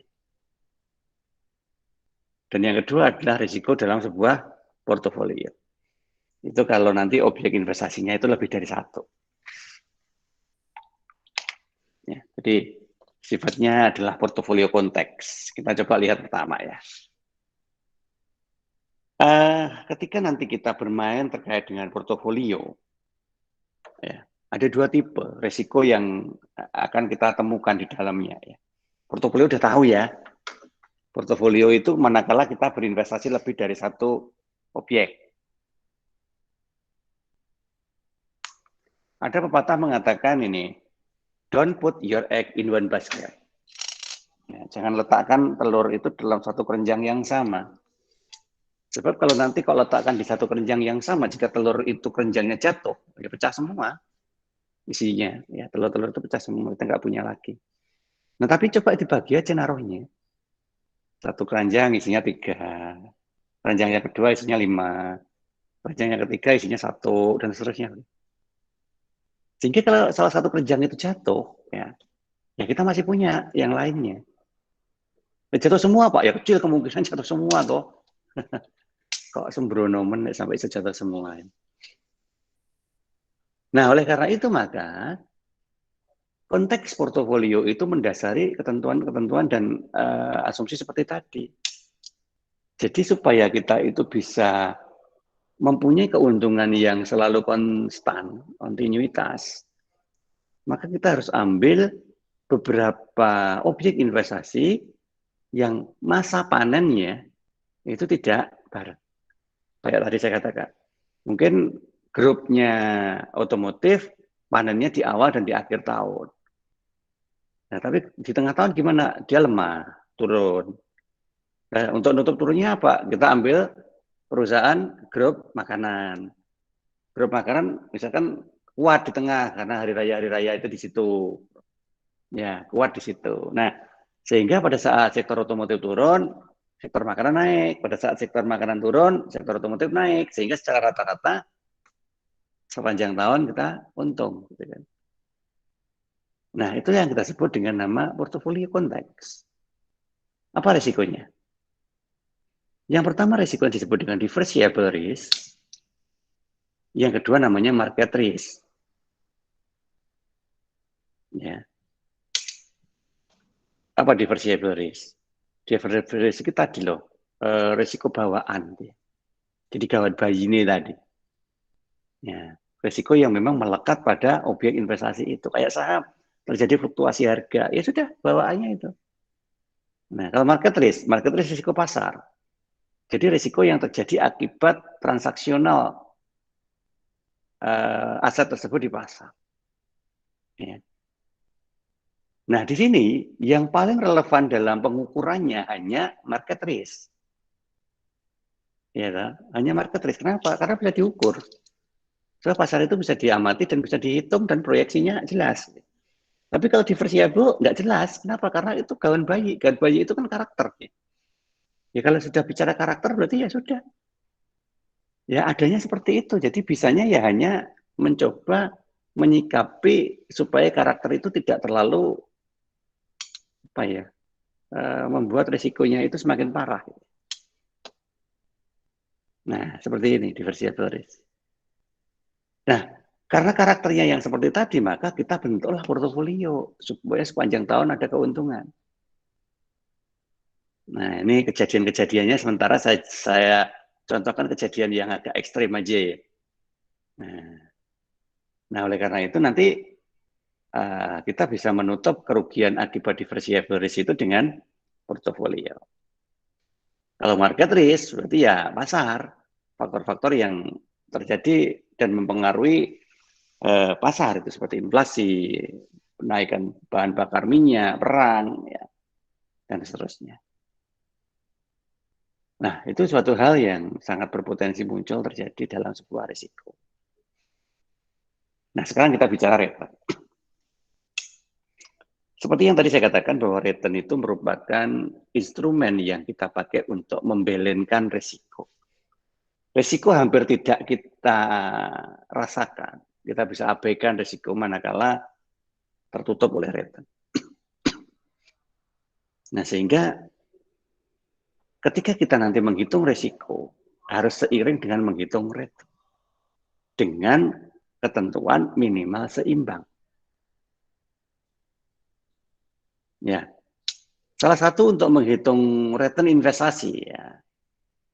Dan yang kedua adalah risiko dalam sebuah portofolio. Itu kalau nanti objek investasinya itu lebih dari satu. Ya, jadi sifatnya adalah portofolio konteks. Kita coba lihat pertama ya. Ketika nanti kita bermain terkait dengan portofolio, ya, ada dua tipe risiko yang akan kita temukan di dalamnya. Ya. Portofolio udah tahu ya. Portofolio itu manakala kita berinvestasi lebih dari satu objek. Ada pepatah mengatakan ini, don't put your egg in one basket. Ya, jangan letakkan telur itu dalam satu keranjang yang sama. Sebab kalau nanti kalau letakkan di satu keranjang yang sama, jika telur itu keranjangnya jatuh, ya pecah semua isinya. Ya, telur-telur itu pecah semua, kita nggak punya lagi. Nah, tapi coba dibagi aja naruhnya. Satu keranjang isinya 3, keranjang yang kedua isinya 5, keranjang yang ketiga isinya 1, dan seterusnya. Sehingga kalau salah satu keranjang itu jatuh, ya kita masih punya yang lainnya. Ya, jatuh semua Pak, ya kecil kemungkinan jatuh semua toh. Kok sembrono sampai jatuh semua. Nah, oleh karena itu maka konteks portofolio itu mendasari ketentuan-ketentuan dan asumsi seperti tadi. Jadi supaya kita itu bisa mempunyai keuntungan yang selalu konstan, kontinuitas, maka kita harus ambil beberapa objek investasi yang masa panennya itu tidak bareng. Kayak tadi saya katakan, mungkin grupnya otomotif panennya di awal dan di akhir tahun. Nah, tapi di tengah tahun gimana? Dia lemah, turun. Nah, untuk nutup turunnya apa? Kita ambil perusahaan grup makanan. Grup makanan misalkan kuat di tengah karena hari raya itu di situ. Ya, kuat di situ. Nah, sehingga pada saat sektor otomotif turun, sektor makanan naik. Pada saat sektor makanan turun, sektor otomotif naik. Sehingga secara rata-rata sepanjang tahun kita untung. Gitu kan. Nah, itu yang kita sebut dengan nama portfolio konteks. Apa resikonya? Yang pertama resiko yang disebut dengan diversiable risk. Yang kedua namanya market risk. Ya. Apa diversible risk? Diversible risk itu tadi loh, resiko bawaan. Jadi gawat bayi ini tadi. Ya, resiko yang memang melekat pada objek investasi itu. Kayak saham, terjadi fluktuasi harga. Ya sudah, bawaannya itu. Nah, kalau market risk risiko pasar. Jadi risiko yang terjadi akibat transaksional aset tersebut di pasar. Ya. Nah, di sini yang paling relevan dalam pengukurannya hanya market risk. Ya, hanya market risk. Kenapa? Karena bisa diukur. So, pasar itu bisa diamati dan bisa dihitung dan proyeksinya jelas. Tapi kalau diversiable nggak jelas. Kenapa? Karena itu gawan bayi. Gawan bayi itu kan karakter. Ya kalau sudah bicara karakter berarti ya sudah. Ya adanya seperti itu. Jadi bisanya ya hanya mencoba menyikapi supaya karakter itu tidak terlalu apa ya membuat risikonya itu semakin parah. Nah seperti ini diversiable risk. Nah karena karakternya yang seperti tadi maka kita bentuklah portofolio supaya sepanjang tahun ada keuntungan. Nah ini kejadian-kejadiannya sementara saya contohkan kejadian yang agak ekstrim aja ya. Nah oleh karena itu nanti kita bisa menutup kerugian akibat diversible risk itu dengan portofolio. Kalau market risk berarti ya pasar, faktor-faktor yang terjadi dan mempengaruhi pasar itu seperti inflasi, kenaikan bahan bakar minyak, perang, ya, dan seterusnya. Nah, itu suatu hal yang sangat berpotensi muncul terjadi dalam sebuah risiko. Nah, sekarang kita bicara return. Seperti yang tadi saya katakan bahwa return itu merupakan instrumen yang kita pakai untuk membelenkan risiko. Risiko hampir tidak kita rasakan. Kita bisa abaikan risiko manakala tertutup oleh return. Nah, sehingga ketika kita nanti menghitung risiko, harus seiring dengan menghitung return. Dengan ketentuan minimal seimbang. Ya, salah satu untuk menghitung return investasi ya,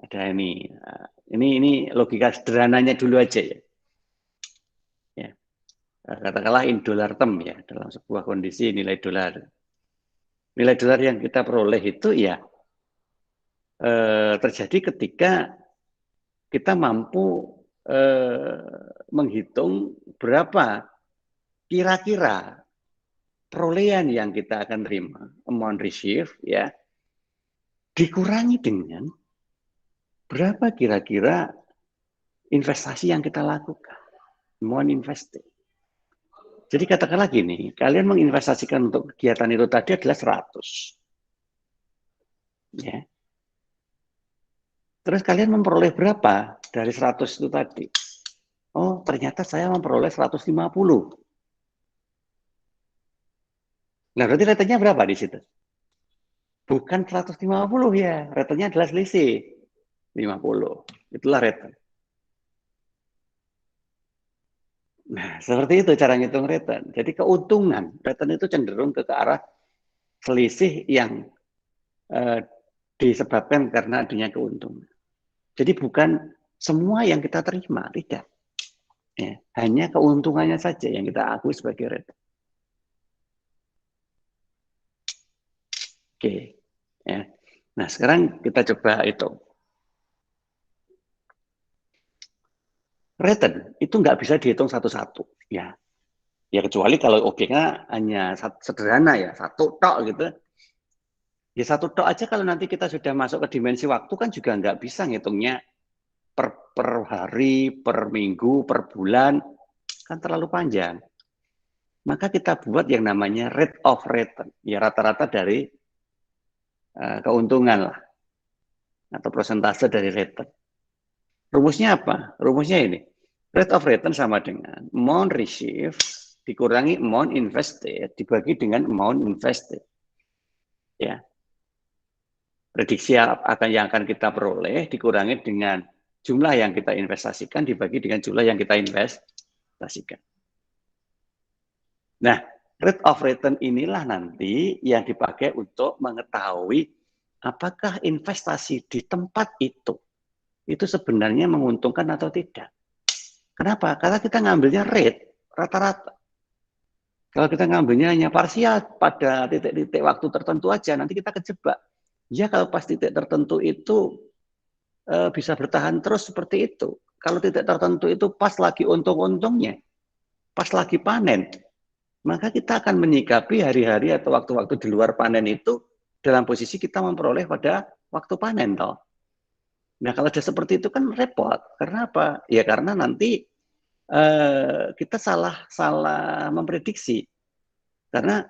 ada ini logika sederhananya dulu aja ya. Ya, katakanlah in dollar term ya dalam sebuah kondisi nilai dolar. Nilai dolar yang kita peroleh itu ya terjadi ketika kita mampu menghitung berapa kira-kira perolehan yang kita akan terima, amount received ya, dikurangi dengan berapa kira-kira investasi yang kita lakukan? Mohon investasi. Jadi katakanlah gini, kalian menginvestasikan untuk kegiatan itu tadi adalah 100. Ya. Terus kalian memperoleh berapa dari 100 itu tadi? Oh, ternyata saya memperoleh 150. Nah, berarti retenya berapa di situ? Bukan 150 ya, retenya adalah selisih 50. Itulah rate. Nah, seperti itu cara ngitung return. Jadi keuntungan, return itu cenderung ke arah selisih yang disebabkan karena adanya keuntungan. Jadi bukan semua yang kita terima, tidak. Ya, hanya keuntungannya saja yang kita akui sebagai return. Oke. Ya. Nah, sekarang kita coba hitung. Return itu nggak bisa dihitung satu-satu. Ya, ya kecuali kalau objeknya hanya sederhana ya, satu tok gitu. Ya satu tok aja kalau nanti kita sudah masuk ke dimensi waktu kan juga nggak bisa ngitungnya per hari, per minggu, per bulan, kan terlalu panjang. Maka kita buat yang namanya rate of return, ya rata-rata dari keuntungan lah, atau persentase dari return. Rumusnya apa? Rumusnya ini, rate of return sama dengan amount received dikurangi amount invested dibagi dengan amount invested. Ya, prediksi akan yang akan kita peroleh dikurangi dengan jumlah yang kita investasikan dibagi dengan jumlah yang kita investasikan. Nah, rate of return inilah nanti yang dipakai untuk mengetahui apakah investasi di tempat itu sebenarnya menguntungkan atau tidak. Kenapa? Karena kita ngambilnya rate rata-rata. Kalau kita ngambilnya hanya parsial pada titik-titik waktu tertentu aja, nanti kita kejebak. Ya kalau pas titik tertentu itu bisa bertahan terus seperti itu. Kalau titik tertentu itu pas lagi untung-untungnya, pas lagi panen, maka kita akan menyikapi hari-hari atau waktu-waktu di luar panen itu dalam posisi kita memperoleh pada waktu panen toh. Nah kalau sudah seperti itu kan repot. Karena apa? Ya karena nanti kita salah memprediksi. Karena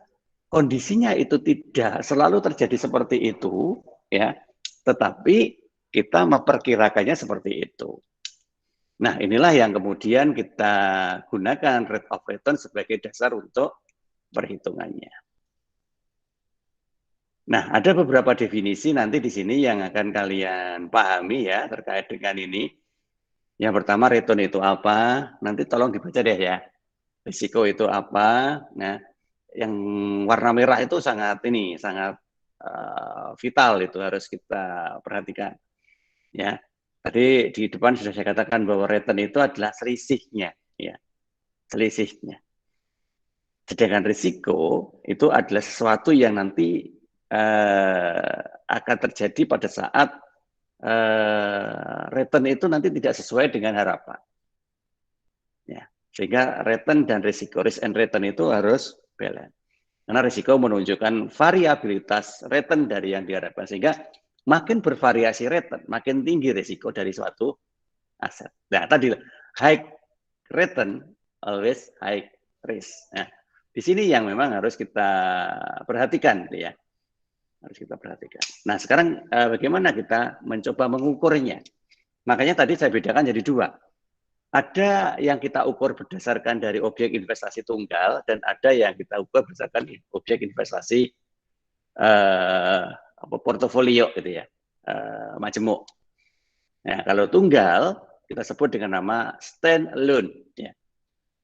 kondisinya itu tidak selalu terjadi seperti itu, ya. Tetapi kita memperkirakannya seperti itu. Nah, inilah yang kemudian kita gunakan rate of return sebagai dasar untuk perhitungannya. Nah, ada beberapa definisi nanti di sini yang akan kalian pahami ya terkait dengan ini. Yang pertama, return itu apa? Nanti tolong dibaca deh ya. Risiko itu apa? Nah, yang warna merah itu sangat vital, itu harus kita perhatikan. Ya, tadi di depan sudah saya katakan bahwa return itu adalah selisihnya, ya, selisihnya. Sedangkan risiko itu adalah sesuatu yang nanti akan terjadi pada saat return itu nanti tidak sesuai dengan harapan. Ya, sehingga return dan risiko, risk and return itu harus balance. Karena risiko menunjukkan variabilitas return dari yang diharapkan. Sehingga makin bervariasi return, makin tinggi risiko dari suatu aset. Nah, tadi high return, always high risk. Nah, di sini yang memang harus kita perhatikan, ya. Harus kita perhatikan. Nah, sekarang bagaimana kita mencoba mengukurnya? Makanya tadi saya bedakan jadi dua. Ada yang kita ukur berdasarkan dari objek investasi tunggal dan ada yang kita ukur berdasarkan objek investasi portofolio gitu ya, majemuk. Nah, kalau tunggal kita sebut dengan nama stand alone. Ya.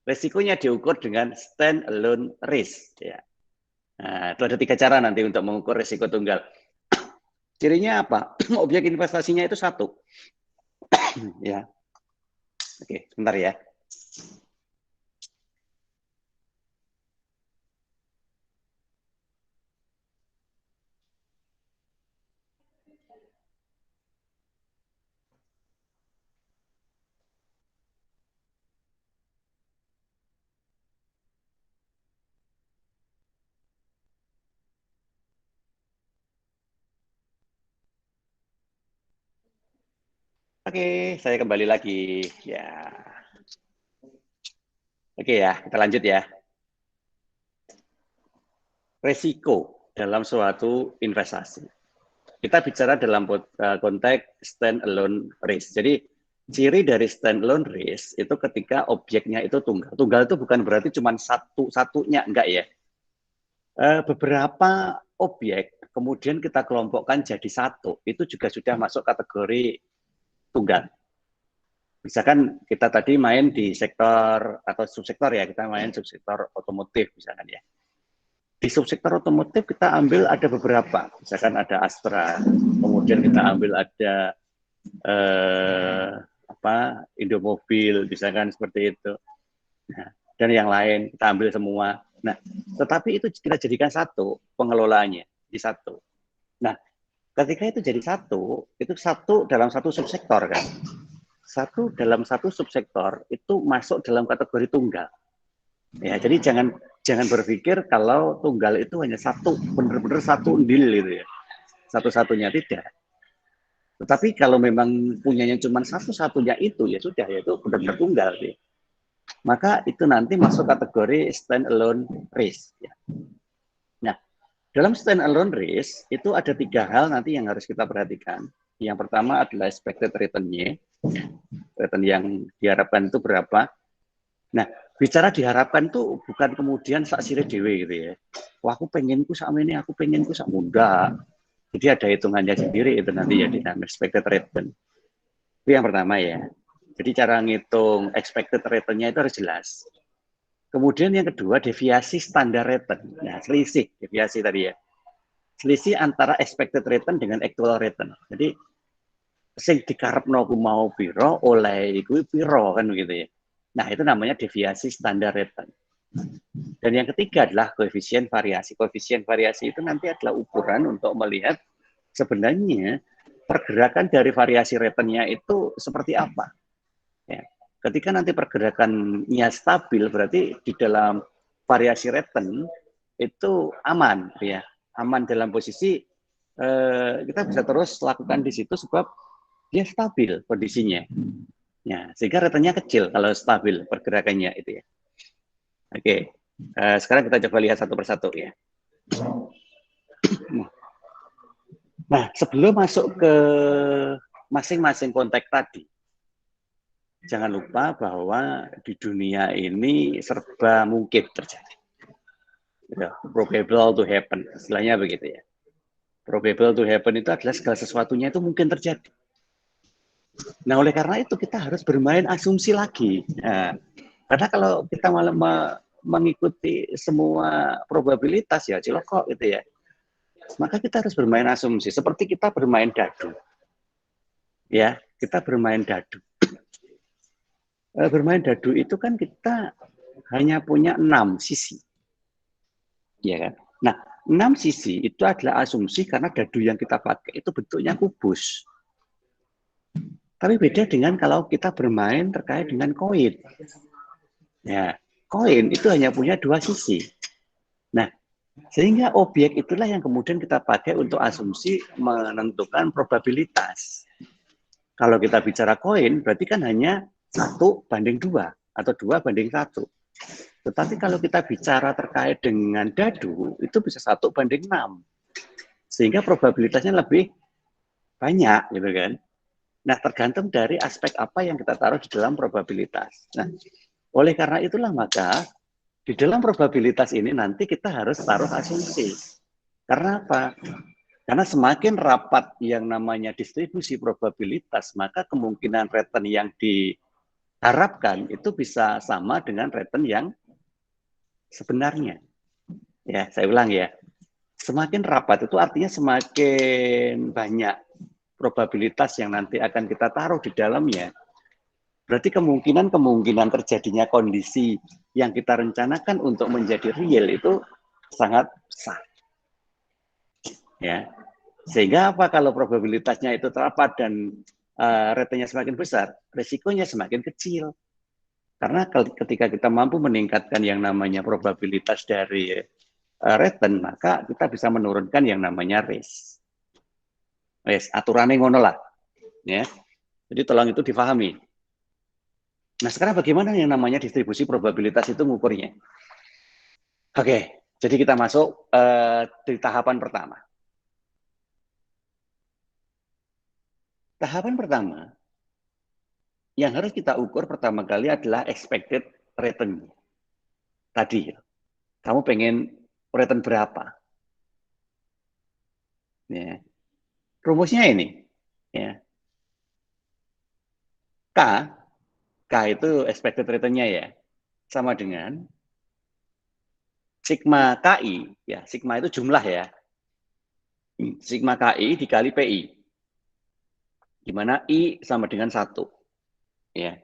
Resikonya diukur dengan stand alone risk. Ya. Nah, itu ada 3 cara nanti untuk mengukur risiko tunggal. Cirinya apa? Objek investasinya itu satu. Ya. Oke, sebentar ya. Oke, saya kembali lagi. Ya. Oke ya, kita lanjut ya. Resiko dalam suatu investasi. Kita bicara dalam konteks stand-alone risk. Jadi, ciri dari stand-alone risk itu ketika objeknya itu tunggal. Tunggal itu bukan berarti cuma satu-satunya, enggak ya. Beberapa objek kemudian kita kelompokkan jadi satu, itu juga sudah masuk kategori tunggal. Misalkan kita tadi main di sektor atau subsektor ya, kita main subsektor otomotif misalkan ya. Di subsektor otomotif kita ambil ada beberapa, misalkan ada Astra, kemudian kita ambil ada Indomobil, misalkan seperti itu. Nah, dan yang lain kita ambil semua. Nah, tetapi itu kita jadikan satu pengelolaannya di satu. Nah, ketika itu jadi satu, itu satu dalam satu subsektor kan. Satu dalam satu subsektor itu masuk dalam kategori tunggal. Ya, jadi jangan berpikir kalau tunggal itu hanya satu, benar-benar satu deal gitu ya. Satu-satunya tidak. Tetapi kalau memang punyanya cuma satu-satunya itu, ya sudah, ya itu benar-benar tunggal. Ya. Maka itu nanti masuk kategori stand-alone risk. Ya. Nah, dalam stand-alone risk, itu ada 3 hal nanti yang harus kita perhatikan. Yang pertama adalah expected return-nya. Return yang diharapkan itu berapa. Nah, bicara diharapkan itu bukan kemudian sak sire dewe gitu ya. Wah, aku pengenku sama ini, aku pengenku sama muda. Jadi ada hitungannya sendiri itu nanti ya di dalam expected return. Itu yang pertama ya. Jadi cara ngitung expected return-nya itu harus jelas. Kemudian yang kedua, deviasi standar return. Nah, selisih deviasi tadi ya. Selisih antara expected return dengan actual return. Jadi sing dikarepno ku mau piro, oleh iku piro kan begitu ya. Nah, itu namanya deviasi standar return. Dan yang ketiga adalah koefisien variasi. Koefisien variasi itu nanti adalah ukuran untuk melihat sebenarnya pergerakan dari variasi return-nya itu seperti apa. Ya. Ketika nanti pergerakannya stabil, berarti di dalam variasi return itu aman, ya, aman dalam posisi kita bisa terus lakukan di situ sebab dia stabil kondisinya. Ya, sehingga returnnya kecil kalau stabil pergerakannya itu ya. Oke, sekarang kita coba lihat satu persatu ya. Nah, sebelum masuk ke masing-masing konteks tadi, jangan lupa bahwa di dunia ini serba mungkin terjadi. Ya, probable to happen, istilahnya begitu ya. Probable to happen itu adalah segala sesuatunya itu mungkin terjadi. Nah, oleh karena itu kita harus bermain asumsi lagi. Nah, karena kalau kita malah mengikuti semua probabilitas ya cilokok gitu ya. Maka kita harus bermain asumsi seperti kita bermain dadu. Ya, kita bermain dadu. Bermain dadu itu kan kita hanya punya 6 sisi. Ya kan? Nah, 6 sisi itu adalah asumsi karena dadu yang kita pakai itu bentuknya kubus. Tapi beda dengan kalau kita bermain terkait dengan koin. Ya, koin itu hanya punya 2 sisi. Nah, sehingga objek itulah yang kemudian kita pakai untuk asumsi menentukan probabilitas. Kalau kita bicara koin, berarti kan hanya 1:2 atau 2:1. Tetapi kalau kita bicara terkait dengan dadu, itu bisa 1:6. Sehingga probabilitasnya lebih banyak, gitu kan. Nah, tergantung dari aspek apa yang kita taruh di dalam probabilitas. Nah, oleh karena itulah maka di dalam probabilitas ini nanti kita harus taruh asumsi. Karena apa? Karena semakin rapat yang namanya distribusi probabilitas, maka kemungkinan return yang diharapkan itu bisa sama dengan return yang sebenarnya. Ya, saya ulang ya. Semakin rapat itu artinya semakin banyak probabilitas yang nanti akan kita taruh di dalamnya. Berarti kemungkinan terjadinya kondisi yang kita rencanakan untuk menjadi real itu sangat besar. Ya. Sehingga apa kalau probabilitasnya itu terapat dan retenya semakin besar, resikonya semakin kecil. Karena ketika kita mampu meningkatkan yang namanya probabilitas dari return, maka kita bisa menurunkan yang namanya risk. Aturannya ngono lah. Ya. Jadi tolong itu difahami. Nah, sekarang bagaimana yang namanya distribusi probabilitas itu mengukurnya? Oke, jadi kita masuk di tahapan pertama. Tahapan pertama, yang harus kita ukur pertama kali adalah expected return. Tadi, kamu pengen return berapa? Ya. Rumusnya ini. Ya. K, K itu expected return-nya ya, sama dengan sigma KI, ya sigma itu jumlah ya, sigma KI dikali PI, di mana I sama dengan 1. Ya.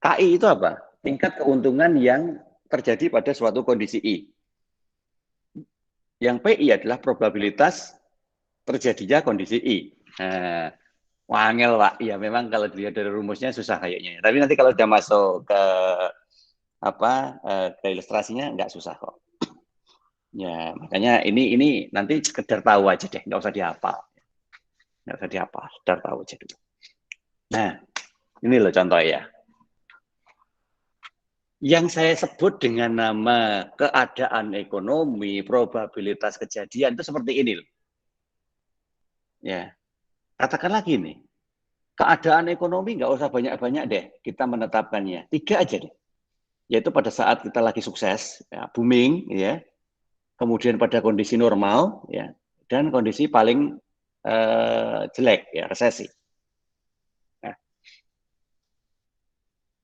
KI itu apa? Tingkat keuntungan yang terjadi pada suatu kondisi I. Yang PI adalah probabilitas terjadinya kondisi I. Nah, wangel Pak, ya memang kalau dilihat dari rumusnya susah kayaknya. Tapi nanti kalau sudah masuk ke ke ilustrasinya nggak susah kok. Ya, makanya ini nanti sekedar tahu aja deh, nggak usah dihafal. Nggak usah dihafal, sekedar tahu aja dulu. Nah, ini loh contoh ya. Yang saya sebut dengan nama keadaan ekonomi, probabilitas kejadian itu seperti ini loh. Ya, katakanlah gini, keadaan ekonomi nggak usah banyak-banyak deh, kita menetapkannya. 3 aja deh. Yaitu pada saat kita lagi sukses, ya, booming, ya, kemudian pada kondisi normal, ya, dan kondisi paling jelek, ya, resesi.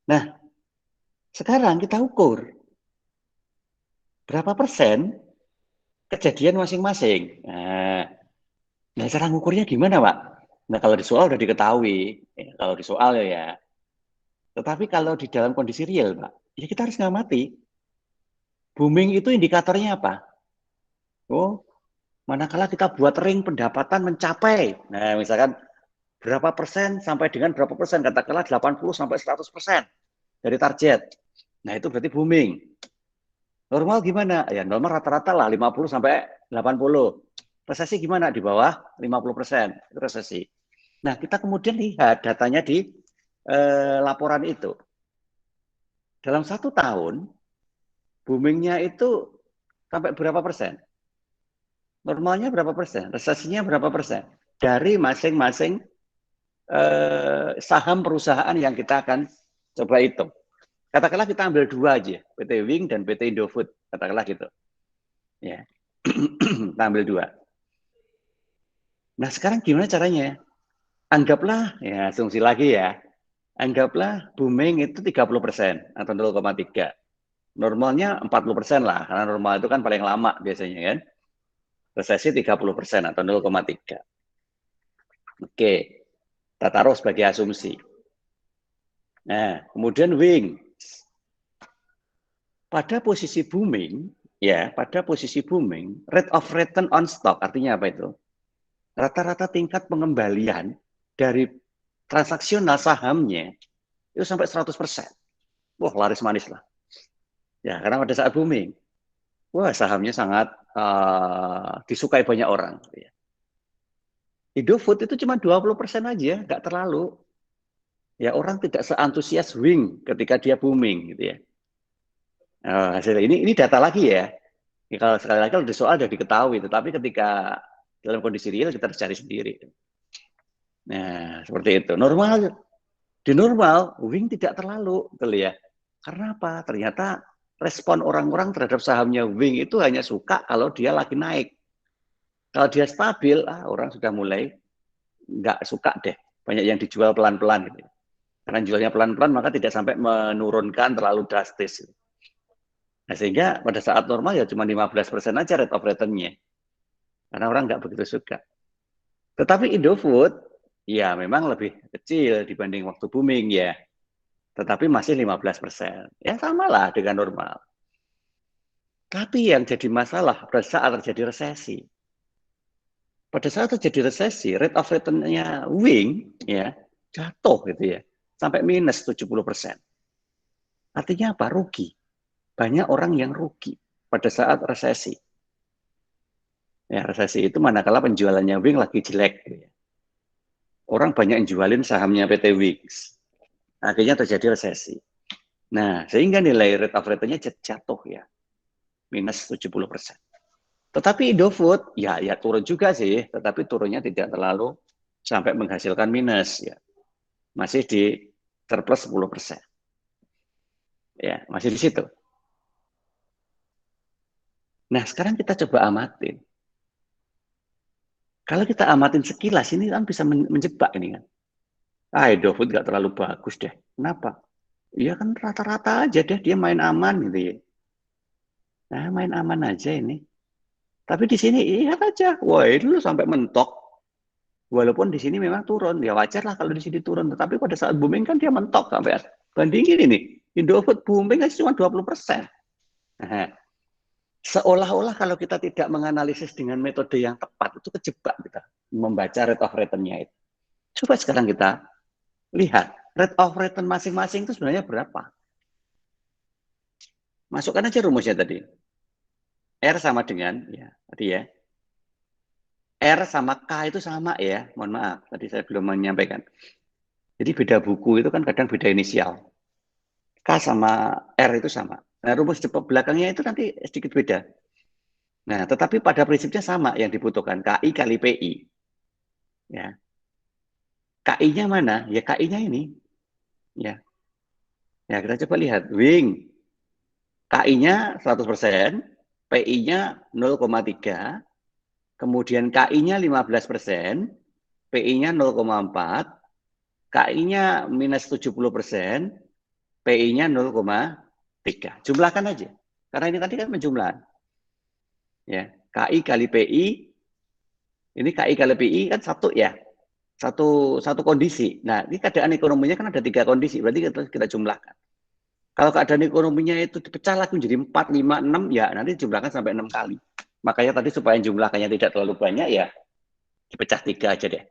Nah, sekarang kita ukur berapa persen kejadian masing-masing. Nah, cara ngukurnya gimana, Pak? Nah, kalau di soal udah diketahui, ya, kalau di soal ya. Tetapi kalau di dalam kondisi real, Pak, ya kita harus ngamati. Booming itu indikatornya apa? Oh, manakala kita buat ring pendapatan mencapai, nah misalkan berapa persen sampai dengan berapa persen, katakanlah 80 sampai 100% dari target. Nah, itu berarti booming. Normal gimana? Ya normal rata-rata lah 50 sampai 80. Resesi gimana? Di bawah 50%. Itu resesi. Nah, kita kemudian lihat datanya di laporan itu. Dalam 1 tahun, boomingnya itu sampai berapa persen? Normalnya berapa persen? Resesinya berapa persen? Dari masing-masing saham perusahaan yang kita akan coba hitung. Katakanlah kita ambil 2 aja, PT Wing dan PT Indofood, katakanlah gitu. Ya, kita ambil 2. Nah, sekarang gimana caranya? Anggaplah, ya asumsi lagi ya, anggaplah booming itu 30% atau 0,3. Normalnya 40% lah, karena normal itu kan paling lama biasanya kan. Resesi 30% atau 0,3. Oke, kita taruh sebagai asumsi. Nah, kemudian Wing. Pada posisi booming, ya, pada posisi booming, rate of return on stock, artinya apa itu? Rata-rata tingkat pengembalian dari transaksional sahamnya itu sampai 100%. Wah, laris manis lah. Ya, karena pada saat booming, wah sahamnya sangat disukai banyak orang. Indofood itu cuma 20% aja, nggak terlalu. Ya, orang tidak seantusias Wing ketika dia booming, gitu ya. Hasil ini data lagi ya. Ya, kalau sekali lagi kalau di soal sudah diketahui, tetapi ketika dalam kondisi real kita harus cari sendiri. Nah, seperti itu. Di normal, Wing tidak terlalu, gitu ya. Karena apa? Ternyata respon orang-orang terhadap sahamnya Wing itu hanya suka kalau dia lagi naik. Kalau dia stabil, orang sudah mulai nggak suka deh. Banyak yang dijual pelan-pelan. Gitu. Karena jualnya pelan-pelan, maka tidak sampai menurunkan terlalu drastis. Nah, sehingga pada saat normal ya cuma 15% aja rate of return-nya. Karena orang nggak begitu suka. Tetapi Indofood, ya memang lebih kecil dibanding waktu booming ya. Tetapi masih 15%. Ya sama lah dengan normal. Tapi yang jadi masalah pada saat terjadi resesi. Pada saat terjadi resesi, rate of return-nya Wing ya jatuh gitu ya. Sampai minus 70%. Artinya apa? Rugi. Banyak orang yang rugi pada saat resesi. Ya, resesi itu manakala penjualannya Wing lagi jelek. Gitu ya. orang banyak yang jualin sahamnya PT Wings. Akhirnya terjadi resesi. Nah, sehingga nilai rate of return-nya jatuh ya, minus 70%. Tetapi Indofood, ya turun juga sih, tetapi turunnya tidak terlalu sampai menghasilkan minus ya. Masih di surplus 10%. Ya, masih di situ. Nah, sekarang kita coba amatin. Kalau kita amatin sekilas, ini kan bisa menjebak ini kan. Indofood nggak terlalu bagus deh. Kenapa? Iya kan rata-rata aja deh, dia main aman gitu ya. Nah, main aman aja ini. Tapi di sini lihat aja, wah itu sampai mentok. Walaupun di sini memang turun, ya wajar lah kalau di sini turun. Tetapi pada saat booming kan dia mentok sampai bandingin ini. Indofood booming aja cuma 20%. Nah, seolah-olah kalau kita tidak menganalisis dengan metode yang tepat, itu kejebak kita membaca rate of return-nya itu. Coba sekarang kita lihat, rate of return masing-masing itu sebenarnya berapa? Masukkan aja rumusnya tadi. R sama dengan, ya tadi ya, R sama K itu sama ya, mohon maaf, tadi saya belum menyampaikan. Jadi beda buku itu kan kadang beda inisial. K sama R itu sama. Nah, rumus di belakangnya itu nanti sedikit beda. Nah, tetapi pada prinsipnya sama yang dibutuhkan, KI kali PI. Ya. KI-nya mana? Ya KI-nya ini. Ya. Ya, kita coba lihat. Wing. KI-nya 100%, PI-nya 0,3, kemudian KI-nya 15%, PI-nya 0,4, KI-nya minus 70%, PI-nya 0,3. Jumlahkan aja. Karena ini tadi kan penjumlahan. Ya, KI kali PI, ini KI kali PI kan satu ya. Satu kondisi. Nah, ini keadaan ekonominya kan ada 3 kondisi, berarti kita jumlahkan. Kalau keadaan ekonominya itu dipecah lagi menjadi 4, 5, 6, ya nanti jumlahkan sampai 6 kali. Makanya tadi supaya jumlahkannya tidak terlalu banyak, ya dipecah 3 aja deh.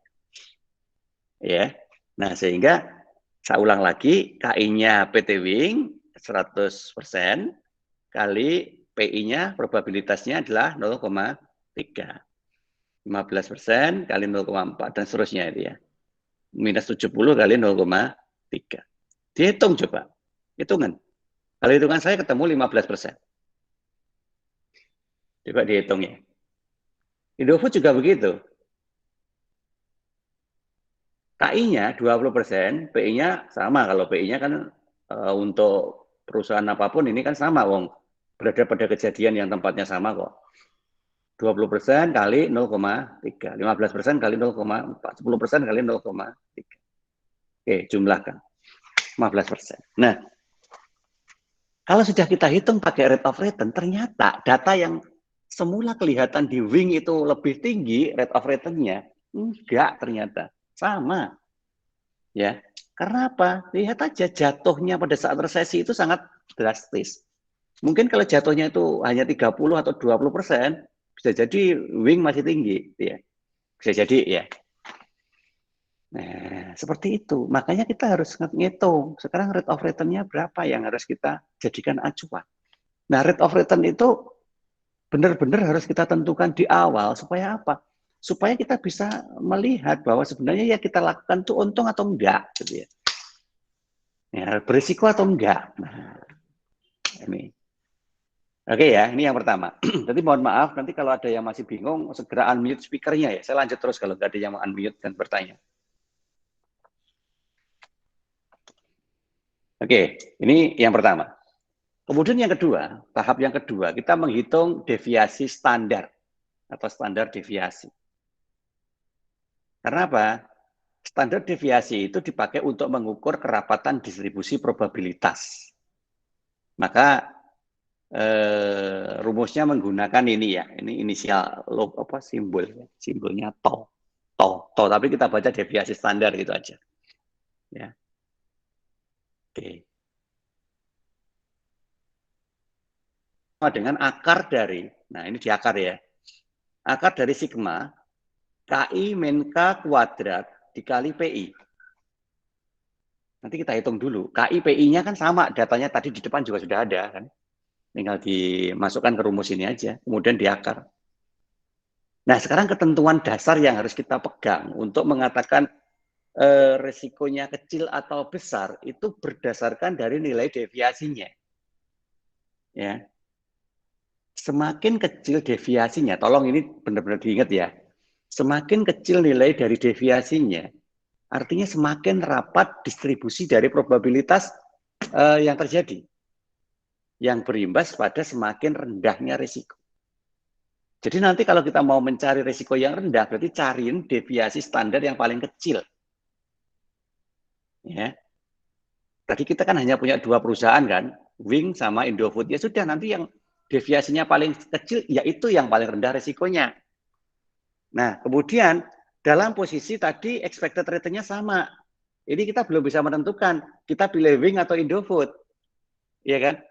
Ya. Nah, sehingga saya ulang lagi, KI-nya PT Wing 100% kali PI-nya probabilitasnya adalah 0,3. 15% kali 0,4 dan seterusnya itu ya. Minus 70 kali 0,3. Dihitung coba. Hitungan. Kalau hitungan saya ketemu 15%. Coba dihitung ya. Indofood juga begitu. KI-nya 20%, PI-nya sama. Kalau PI-nya kan untuk perusahaan apapun ini kan sama, wong. Berada pada kejadian yang tempatnya sama kok. 20% kali 0,3, 15% kali 0,4, 10% kali 0,3. Oke, jumlahkan. 15%. Nah, kalau sudah kita hitung pakai rate of return, ternyata data yang semula kelihatan di Wing itu lebih tinggi rate of return-nya, enggak ternyata. Sama. Ya. Karena apa? Lihat aja jatuhnya pada saat resesi itu sangat drastis. Mungkin kalau jatuhnya itu hanya 30 atau 20%, bisa jadi Wing masih tinggi, ya. Bisa jadi ya. Nah, seperti itu. Makanya kita harus ngitung. Sekarang rate of return-nya berapa yang harus kita jadikan acuan. Nah, rate of return itu benar-benar harus kita tentukan di awal. Supaya apa? Supaya kita bisa melihat bahwa sebenarnya ya kita lakukan itu untung atau enggak. Gitu ya. Ya, berisiko atau enggak. Nah, ini. Oke ya, ini yang pertama. Jadi mohon maaf, nanti kalau ada yang masih bingung, segera unmute speakernya ya. Saya lanjut terus kalau nggak ada yang mau unmute dan bertanya. Oke, ini yang pertama. Kemudian yang kedua, tahap yang kedua, kita menghitung deviasi standar atau standar deviasi. Karena apa? Standar deviasi itu dipakai untuk mengukur kerapatan distribusi probabilitas. Maka rumusnya menggunakan ini ya, ini inisial simbolnya tau, tapi kita baca deviasi standar gitu aja. Ya. Oke. Dengan akar dari, nah ini di akar ya, akar dari sigma KI min K kuadrat dikali PI. Nanti kita hitung dulu. KI PI-nya kan sama, datanya tadi di depan juga sudah ada kan. Tinggal dimasukkan ke rumus ini aja, kemudian di akar. Nah, sekarang ketentuan dasar yang harus kita pegang untuk mengatakan resikonya kecil atau besar itu berdasarkan dari nilai deviasinya. Ya. Semakin kecil deviasinya, tolong ini benar-benar diingat ya. Semakin kecil nilai dari deviasinya, artinya semakin rapat distribusi dari probabilitas yang terjadi. Yang berimbas pada semakin rendahnya risiko. Jadi nanti kalau kita mau mencari risiko yang rendah, berarti cariin deviasi standar yang paling kecil. Ya. Tadi kita kan hanya punya 2 perusahaan kan, Wing sama Indofood. Ya sudah, nanti yang deviasinya paling kecil, yaitu yang paling rendah risikonya. Nah, kemudian dalam posisi tadi expected return-nya sama. Ini kita belum bisa menentukan, kita pilih Wing atau Indofood. Iya kan?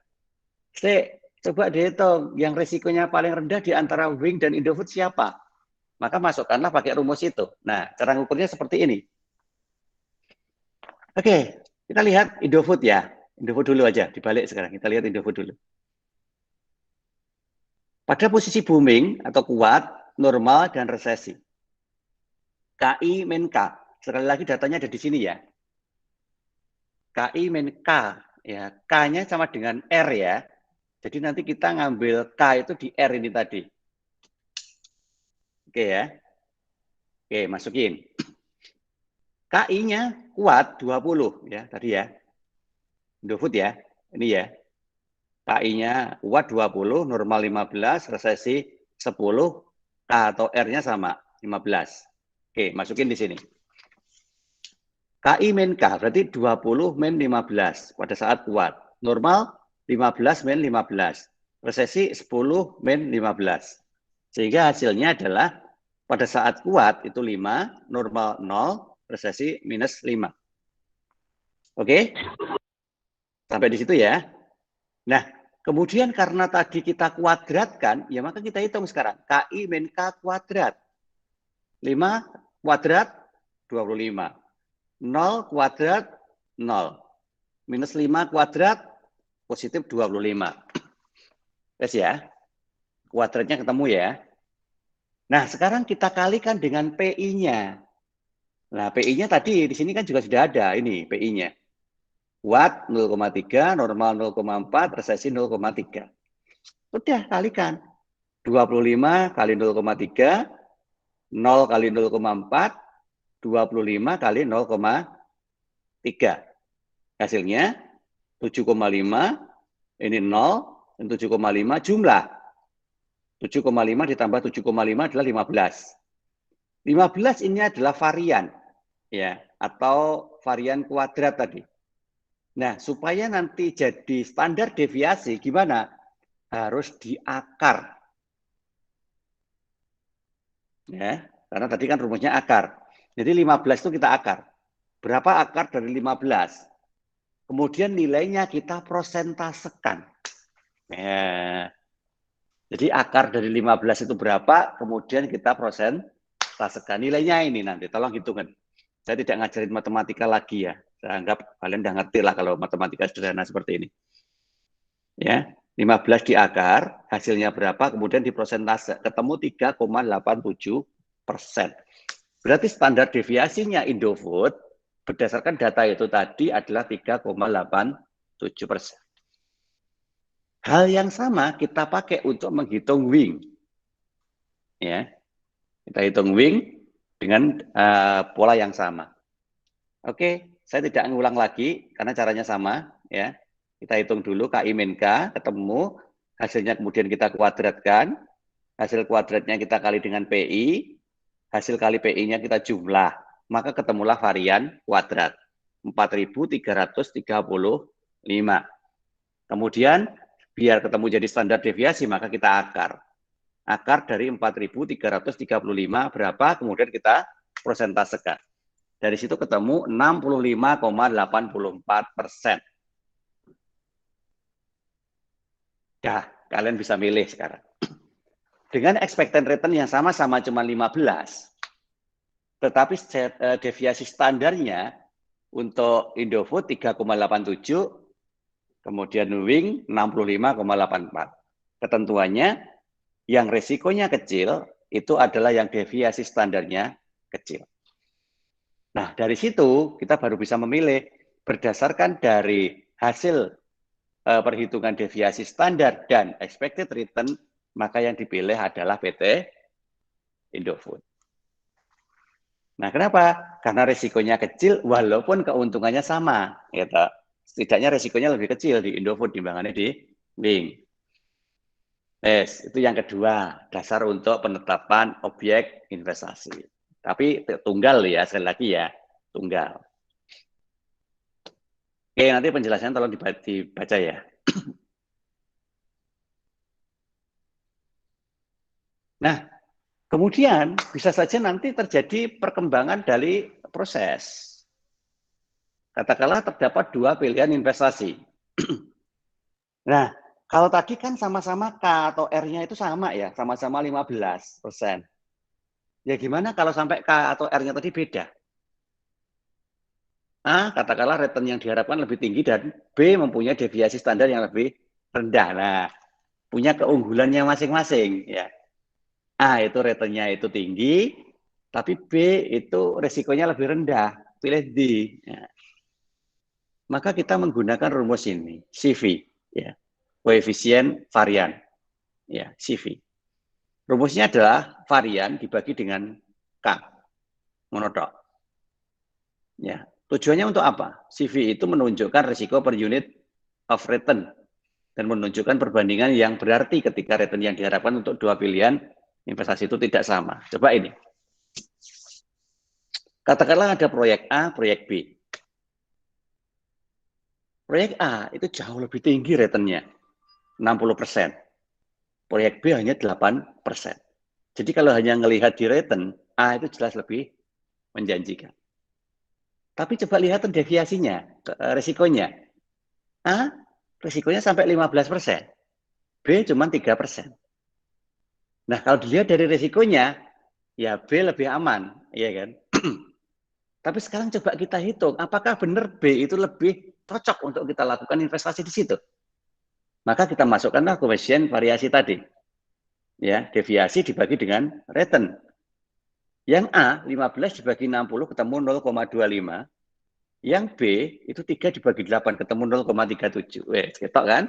Coba dihitung, yang risikonya paling rendah di antara Wing dan Indofood siapa? Maka masukkanlah pakai rumus itu. Nah, cara ngukurnya seperti ini. Oke, kita lihat Indofood ya. Indofood dulu aja, dibalik sekarang. Kita lihat Indofood dulu. Pada posisi booming atau kuat, normal, dan resesi. KI min K. Sekali lagi datanya ada di sini ya. KI min K. Ya, K-nya sama dengan R ya. Jadi nanti kita ngambil K itu di R ini tadi. Oke ya. Oke, masukin. KI-nya kuat 20 ya tadi ya. Indofood ya. Ini ya. KI-nya kuat 20, normal 15, resesi 10, K atau R-nya sama 15. Oke, masukin di sini. KI min K berarti 20 min 15 pada saat kuat. Normal 15 min 15. Resesi 10 min 15. Sehingga hasilnya adalah pada saat kuat itu 5, normal 0, resesi minus 5. Oke? Sampai di situ ya. Nah, kemudian karena tadi kita kuadratkan, ya maka kita hitung sekarang. KI min K kuadrat. 5 kuadrat 25. 0 kuadrat 0. Minus 5 kuadrat positif 25. Yes ya. Kuadratnya ketemu ya. Nah, sekarang kita kalikan dengan PI-nya. Nah, PI-nya tadi di sini kan juga sudah ada ini PI-nya. Kuat 0,3, normal 0,4, resesi 0,3. Udah kalikan. 25 kali 0,3, 0 kali 0,4, 25 kali 0,3. Hasilnya 7,5, ini 0, dan 7,5 jumlah. 7,5 ditambah 7,5 adalah 15. 15 ini adalah varian, ya, atau varian kuadrat tadi. Nah, supaya nanti jadi standar deviasi, gimana? Harus diakar. Ya, karena tadi kan rumusnya akar. Jadi 15 itu kita akar. Berapa akar dari 15? Kemudian nilainya kita prosentasekan. Ya. Jadi akar dari 15 itu berapa? Kemudian kita prosentasekan. Nilainya ini nanti, tolong hitungan. Saya tidak ngajarin matematika lagi ya. Saya anggap kalian udah ngerti lah kalau matematika sederhana seperti ini. Ya, 15 diakar, hasilnya berapa? Kemudian diprosentase, ketemu 3,87%. Berarti standar deviasinya Indofood berdasarkan data itu tadi adalah 3,87%. Hal yang sama kita pakai untuk menghitung Wing. Ya, kita hitung Wing dengan pola yang sama. Oke, saya tidak ngulang lagi karena caranya sama. Ya, kita hitung dulu KI min K, ketemu hasilnya, kemudian kita kuadratkan. Hasil kuadratnya kita kali dengan PI, hasil kali PI-nya kita jumlah, maka ketemulah varian kuadrat 4.335. Kemudian biar ketemu jadi standar deviasi, maka kita akar. Akar dari 4.335 berapa? Kemudian kita prosentasekan. Dari situ ketemu 65,84%. Ya, kalian bisa milih sekarang. Dengan expected return yang sama-sama cuma 15, tetapi deviasi standarnya untuk Indofood 3,87, kemudian Wing 65,84. Ketentuannya, yang resikonya kecil, itu adalah yang deviasi standarnya kecil. Nah, dari situ kita baru bisa memilih berdasarkan dari hasil perhitungan deviasi standar dan expected return, maka yang dipilih adalah PT Indofood. Nah, kenapa? Karena risikonya kecil walaupun keuntungannya sama. Gitu. Setidaknya risikonya lebih kecil di Indofood dibandingkan di Wing. Yes, itu yang kedua, dasar untuk penetapan objek investasi. Tapi tunggal ya, sekali lagi ya, tunggal. Oke, nanti penjelasannya tolong dibaca ya. Nah, kemudian bisa saja nanti terjadi perkembangan dari proses. Katakanlah terdapat dua pilihan investasi. Nah, kalau tadi kan sama-sama K atau R-nya itu sama ya, sama-sama 15%. Ya gimana kalau sampai K atau R-nya tadi beda? A, katakanlah return yang diharapkan lebih tinggi dan B mempunyai deviasi standar yang lebih rendah. Nah, punya keunggulannya masing-masing. Ya. A itu returnnya itu tinggi, tapi B itu resikonya lebih rendah. Pilih D. Ya. Maka kita menggunakan rumus ini, CV, ya, koefisien varian, ya, CV. Rumusnya adalah varian dibagi dengan K, monotok. Ya, tujuannya untuk apa? CV itu menunjukkan risiko per unit of return dan menunjukkan perbandingan yang berarti ketika return yang diharapkan untuk dua pilihan investasi itu tidak sama. Coba ini. Katakanlah ada proyek A, proyek B. Proyek A itu jauh lebih tinggi returnnya, 60%. Proyek B hanya 8%. Jadi kalau hanya melihat di return, A itu jelas lebih menjanjikan. Tapi coba lihat deviasinya, resikonya. A, resikonya sampai 15%. B cuma 3%. Nah, kalau dilihat dari resikonya, ya B lebih aman, ya kan? Tapi sekarang coba kita hitung, apakah benar B itu lebih cocok untuk kita lakukan investasi di situ? Maka kita masukkanlah koefisien variasi tadi. Ya, deviasi dibagi dengan return. Yang A, 15 dibagi 60 ketemu 0,25. Yang B, itu 3 dibagi 8 ketemu 0,37. Weh, ketok kan?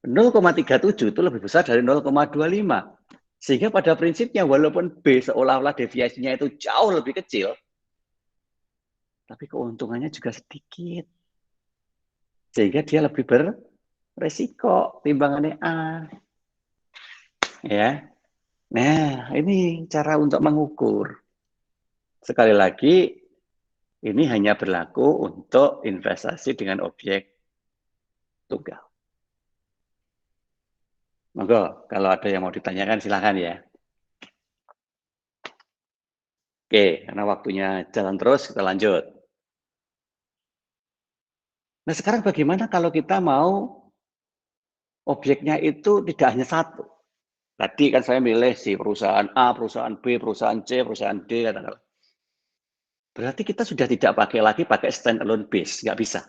0,37 itu lebih besar dari 0,25. Sehingga pada prinsipnya walaupun B seolah-olah deviasinya itu jauh lebih kecil, tapi keuntungannya juga sedikit. Sehingga dia lebih beresiko timbangannya A. Ya. Nah, ini cara untuk mengukur. Sekali lagi, ini hanya berlaku untuk investasi dengan objek tunggal. Monggo, kalau ada yang mau ditanyakan silahkan ya. Oke, karena waktunya jalan terus, kita lanjut. Nah, sekarang bagaimana kalau kita mau objeknya itu tidak hanya satu? Tadi kan saya milih si perusahaan A, perusahaan B, perusahaan C, perusahaan D, katakanlah. Berarti kita sudah tidak pakai stand-alone base, nggak bisa.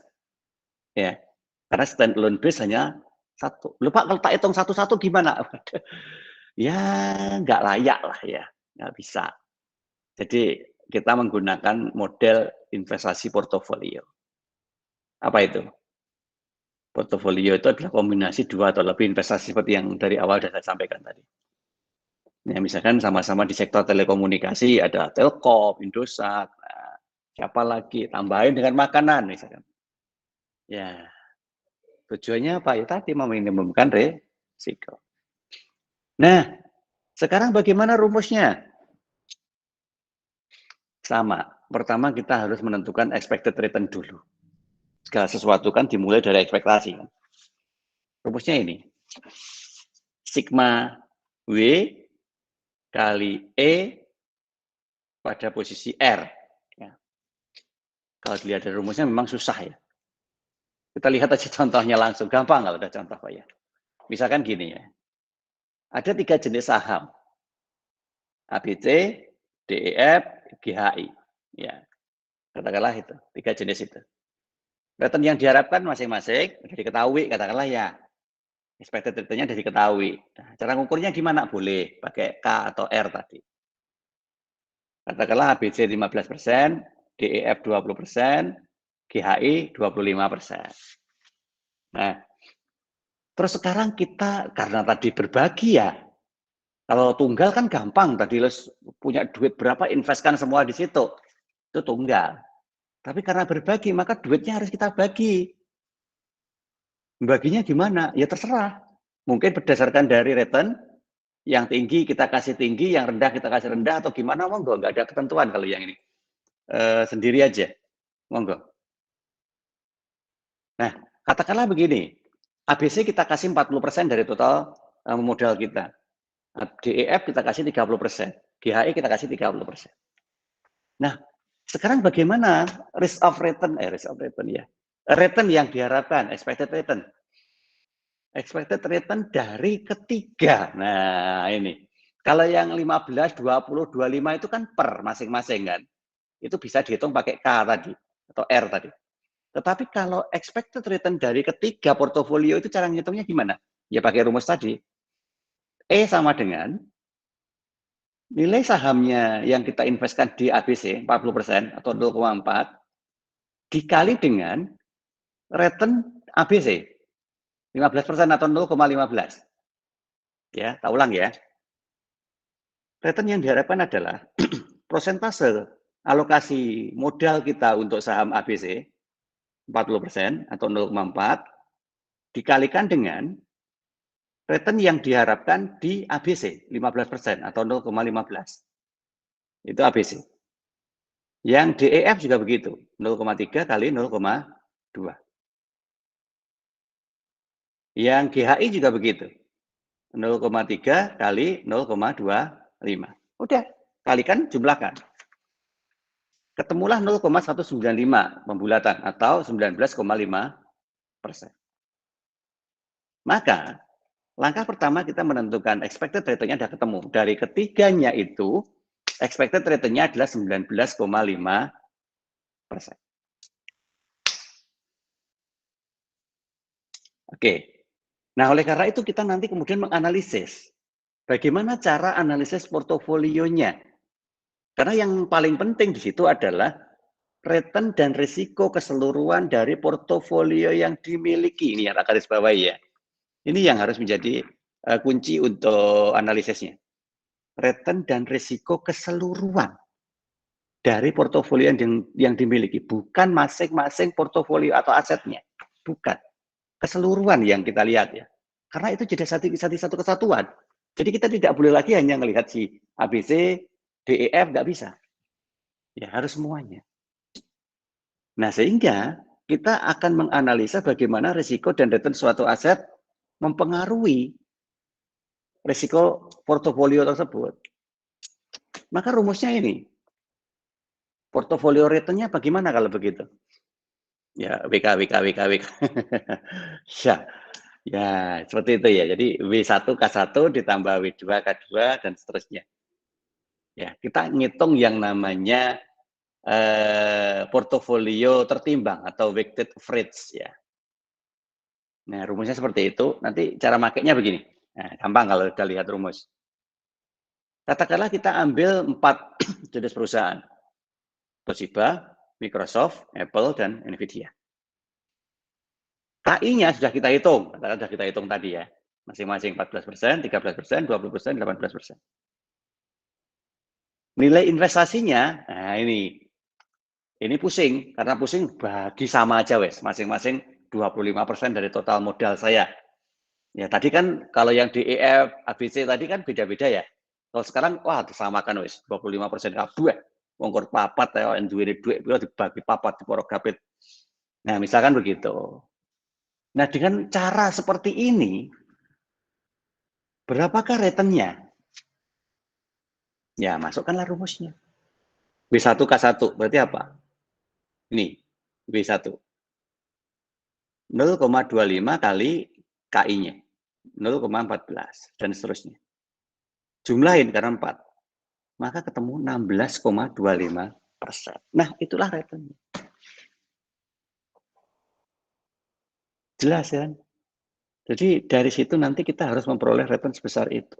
Ya, karena stand-alone base hanya satu. Lupa kalau tak hitung satu-satu gimana? Ya, nggak layak lah ya, nggak bisa. Jadi kita menggunakan model investasi portofolio. Apa itu? Portofolio itu adalah kombinasi dua atau lebih investasi seperti yang dari awal sudah saya sampaikan tadi. Ya, misalkan sama-sama di sektor telekomunikasi, ada Telkom, Indosat, nah, siapa lagi, tambahin dengan makanan misalkan. Ya, tujuannya apa? Ya tadi meminimumkan risiko. Nah, sekarang bagaimana rumusnya? Sama. Pertama kita harus menentukan expected return dulu. Segala sesuatu kan dimulai dari ekspektasi. Rumusnya ini. Sigma W kali E pada posisi R. Ya. Kalau dilihat dari rumusnya memang susah ya. Kita lihat aja contohnya langsung. Gampang kalau ada contoh Pak ya. Misalkan gini ya. Ada 3 jenis saham. ABC, DEF, GHI. Ya. Katakanlah itu. 3 jenis itu. Return yang diharapkan masing-masing sudah diketahui. Katakanlah ya. Expected return-nya sudah diketahui. Nah, cara ngukurnya gimana? Boleh pakai K atau R tadi. Katakanlah ABC 15%, DEF 20%, GHI 25%. Nah, terus sekarang kita, karena tadi berbagi ya, kalau tunggal kan gampang, tadi lo punya duit berapa, investkan semua di situ, itu tunggal. Tapi karena berbagi, maka duitnya harus kita bagi. Baginya gimana? Ya terserah. Mungkin berdasarkan dari return, yang tinggi kita kasih tinggi, yang rendah kita kasih rendah, atau gimana, monggo, nggak ada ketentuan kalau yang ini. Sendiri aja, monggo. Nah, katakanlah begini, ABC kita kasih 40% dari total modal kita. DEF kita kasih 30%, GHI kita kasih 30%. Nah, sekarang bagaimana risk of return ya. Return yang diharapkan, expected return. Expected return dari ketiga. Nah, ini. Kalau yang 15, 20, 25 itu kan per masing-masing kan. Itu bisa dihitung pakai K tadi atau R tadi. Tetapi kalau expected return dari ketiga portofolio itu cara ngitungnya gimana? Ya pakai rumus tadi. E sama dengan nilai sahamnya yang kita investkan di ABC 40% atau 0,4 dikali dengan return ABC 15% atau 0,15. Ya, tak ulang ya. Return yang diharapkan adalah prosentase alokasi modal kita untuk saham ABC 40% atau 0,4 dikalikan dengan return yang diharapkan di ABC 15% atau 0,15. Itu ABC. Yang DEF juga begitu, 0,3 kali 0,2. Yang GHI juga begitu, 0,3 kali 0,25. Udah, kalikan, jumlahkan. Ketemulah 0,195 pembulatan atau 19,5%. Maka, langkah pertama kita menentukan expected return-nya sudah ketemu. Dari ketiganya itu, expected return-nya adalah 19,5%. Oke. Nah, oleh karena itu kita nanti kemudian menganalisis bagaimana cara analisis portofolionya. Karena yang paling penting di situ adalah return dan risiko keseluruhan dari portofolio yang dimiliki. Ini yang garis bawahi ya. Ini yang harus menjadi kunci untuk analisisnya. Return dan risiko keseluruhan dari portofolio yang dimiliki, bukan masing-masing portofolio atau asetnya, bukan. Keseluruhan yang kita lihat ya. Karena itu jadi satu kesatuan. Jadi kita tidak boleh lagi hanya melihat si ABC, DEF, nggak bisa. Ya harus semuanya. Nah sehingga kita akan menganalisa bagaimana risiko dan return suatu aset mempengaruhi risiko portofolio tersebut. Maka rumusnya ini. Portofolio return-nya bagaimana kalau begitu? Ya, WK. Ya, seperti itu ya. Jadi W1 K1 ditambah W2 K2 dan seterusnya. Ya, kita ngitung yang namanya portofolio tertimbang atau weighted average ya. Nah, rumusnya seperti itu. Nanti cara makainya begini. Nah, gampang kalau sudah lihat rumus. Katakanlah kita ambil 4 jenis perusahaan. Toshiba, Microsoft, Apple, dan Nvidia. KI-nya sudah kita hitung. Sudah kita hitung tadi ya. Masing-masing 14%, 13%, 20%, 18%. Nilai investasinya, nah ini pusing. Karena pusing bagi sama aja wes. Masing-masing 25% dari total modal saya. Ya tadi kan kalau yang DEF, ABC tadi kan beda-beda ya. Kalau sekarang wah disamakan wes 25% kabeh. Wongkor papat ya yang duwe duit dibagi papat di poro gapit. Nah, misalkan begitu. Nah, dengan cara seperti ini berapakah return-nya? Ya, masukkanlah rumusnya. W1 K1 berarti apa? Ini W1. 0,25 kali KI-nya. 0,14 dan seterusnya. Jumlahin karena 4. Maka ketemu 16,25%. Nah, itulah return. Jelas kan? Jadi dari situ nanti kita harus memperoleh return sebesar itu.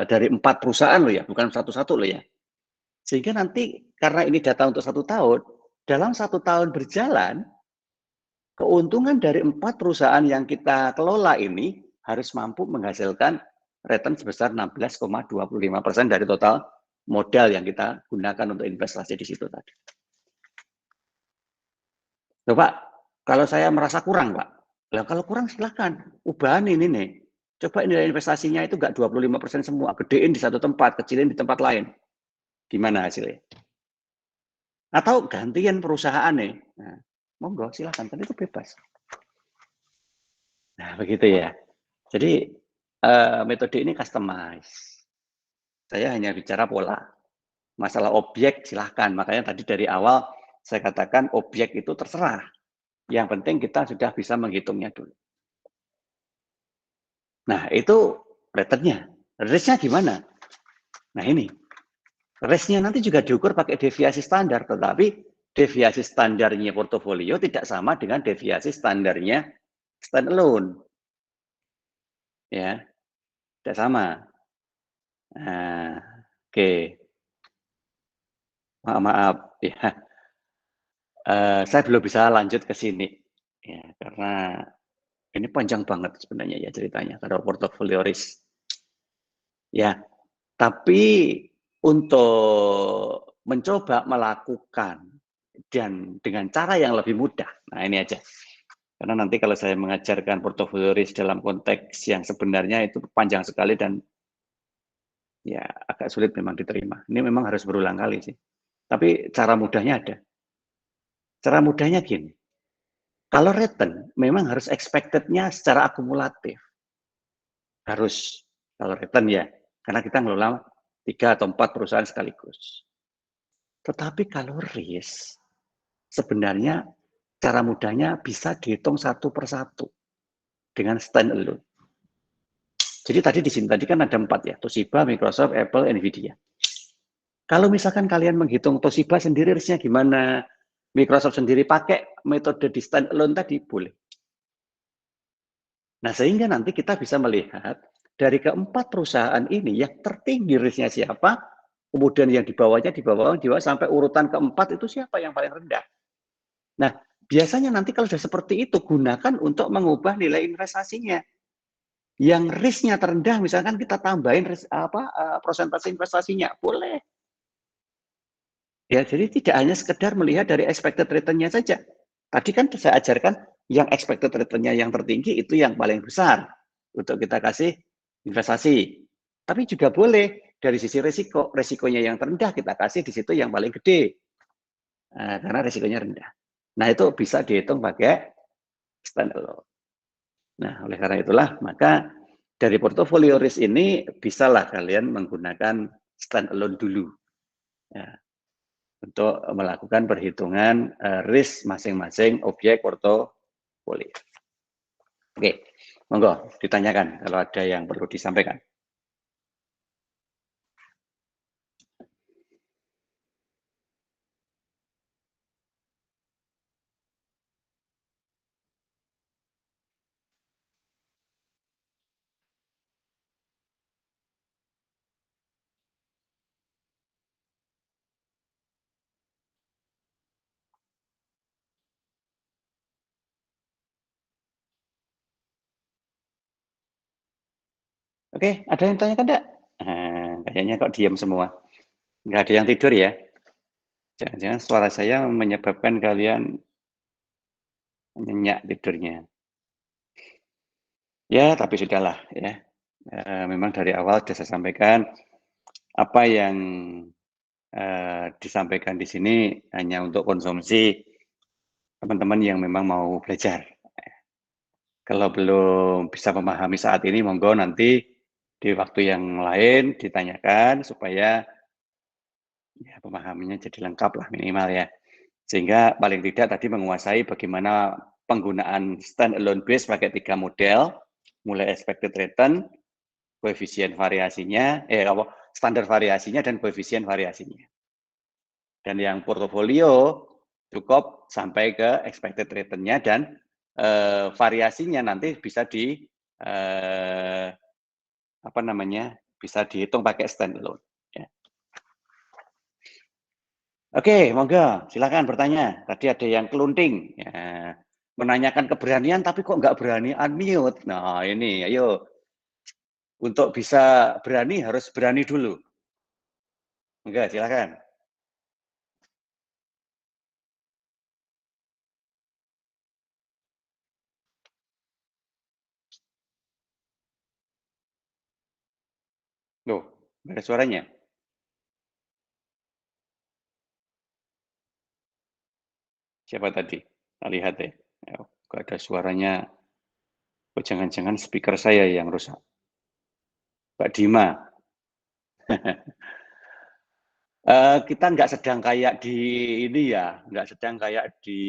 Dari 4 perusahaan loh ya, bukan satu-satu loh ya. Sehingga nanti karena ini data untuk 1 tahun, dalam 1 tahun berjalan, keuntungan dari 4 perusahaan yang kita kelola ini harus mampu menghasilkan return sebesar 16,25% dari total modal yang kita gunakan untuk investasi di situ tadi. Loh Pak, kalau saya merasa kurang Pak, lah kalau kurang silahkan, ubahan ini nih. Coba nilai investasinya itu nggak 25% semua, gedein di satu tempat, kecilin di tempat lain. Gimana hasilnya? Atau gantian perusahaan nih. Nah, monggo silahkan, kan itu bebas. Nah, begitu ya. Jadi metode ini customize. Saya hanya bicara pola. Masalah objek silahkan. Makanya tadi dari awal saya katakan objek itu terserah. Yang penting kita sudah bisa menghitungnya dulu. Nah, itu returnnya. Risk-nya gimana? Nah, ini. Risk-nya nanti juga diukur pakai deviasi standar. Tetapi deviasi standarnya portofolio tidak sama dengan deviasi standarnya standalone. Ya, tidak sama. Nah, oke. Maaf, ya. Saya belum bisa lanjut ke sini. Ya, karena ini panjang banget sebenarnya ya ceritanya kalau portofolio risk. Ya, tapi untuk mencoba melakukan dan dengan cara yang lebih mudah. Nah, ini aja. Karena nanti kalau saya mengajarkan portofolio risk dalam konteks yang sebenarnya itu panjang sekali dan ya agak sulit memang diterima. Ini memang harus berulang kali sih. Tapi cara mudahnya ada. Cara mudahnya gini. Kalau return memang harus expected-nya secara akumulatif. Harus kalau return ya, karena kita ngelola 3 atau 4 perusahaan sekaligus. Tetapi kalau risk, sebenarnya cara mudahnya bisa dihitung satu persatu dengan standalone. Jadi tadi di sini tadi kan ada 4 ya, Toshiba, Microsoft, Apple, Nvidia. Kalau misalkan kalian menghitung Toshiba sendiri risknya gimana, Microsoft sendiri pakai metode di standalone tadi boleh. Nah, sehingga nanti kita bisa melihat dari keempat perusahaan ini yang tertinggi risknya siapa, kemudian yang di bawahnya, di bawah sampai urutan keempat itu siapa yang paling rendah. Nah, biasanya nanti kalau sudah seperti itu, gunakan untuk mengubah nilai investasinya. Yang risknya terendah, misalkan kita tambahin persentase investasinya, boleh. Ya, jadi tidak hanya sekedar melihat dari expected return-nya saja. Tadi kan saya ajarkan yang expected return-nya yang tertinggi itu yang paling besar untuk kita kasih investasi. Tapi juga boleh dari sisi risiko, risikonya yang terendah kita kasih di situ yang paling gede. Karena risikonya rendah. Nah, itu bisa dihitung pakai standalone. Nah, oleh karena itulah, maka dari portofolio risk ini bisalah kalian menggunakan standalone dulu. Ya, untuk melakukan perhitungan risk masing-masing objek portofolio. Oke, monggo ditanyakan kalau ada yang perlu disampaikan. Oke, ada yang tanyakan enggak? Kayaknya kok diam semua. Nggak ada yang tidur ya? Jangan-jangan suara saya menyebabkan kalian nyenyak tidurnya. Ya, tapi sudahlah ya. Memang dari awal sudah saya sampaikan apa yang disampaikan di sini hanya untuk konsumsi teman-teman yang memang mau belajar. Kalau belum bisa memahami saat ini, monggo nanti di waktu yang lain ditanyakan supaya ya pemahamannya jadi lengkap lah minimal ya. Sehingga paling tidak tadi menguasai bagaimana penggunaan standalone base pakai 3 model, mulai expected return, koefisien variasinya, standar variasinya dan koefisien variasinya. Dan yang portofolio cukup sampai ke expected return-nya dan variasinya nanti bisa bisa dihitung pakai standalone. Ya. Oke, monggo, silakan bertanya. Tadi ada yang kelunting, ya, menanyakan keberanian tapi kok nggak berani unmute. Nah ini, ayo. Untuk bisa berani harus berani dulu. Monggo, silakan. Loh, nggak ada suaranya. Siapa tadi? Kita lihat deh. Nggak ada suaranya. Oh, jangan-jangan speaker saya yang rusak. Mbak Dima. Kita nggak sedang kayak di ini ya, nggak sedang kayak di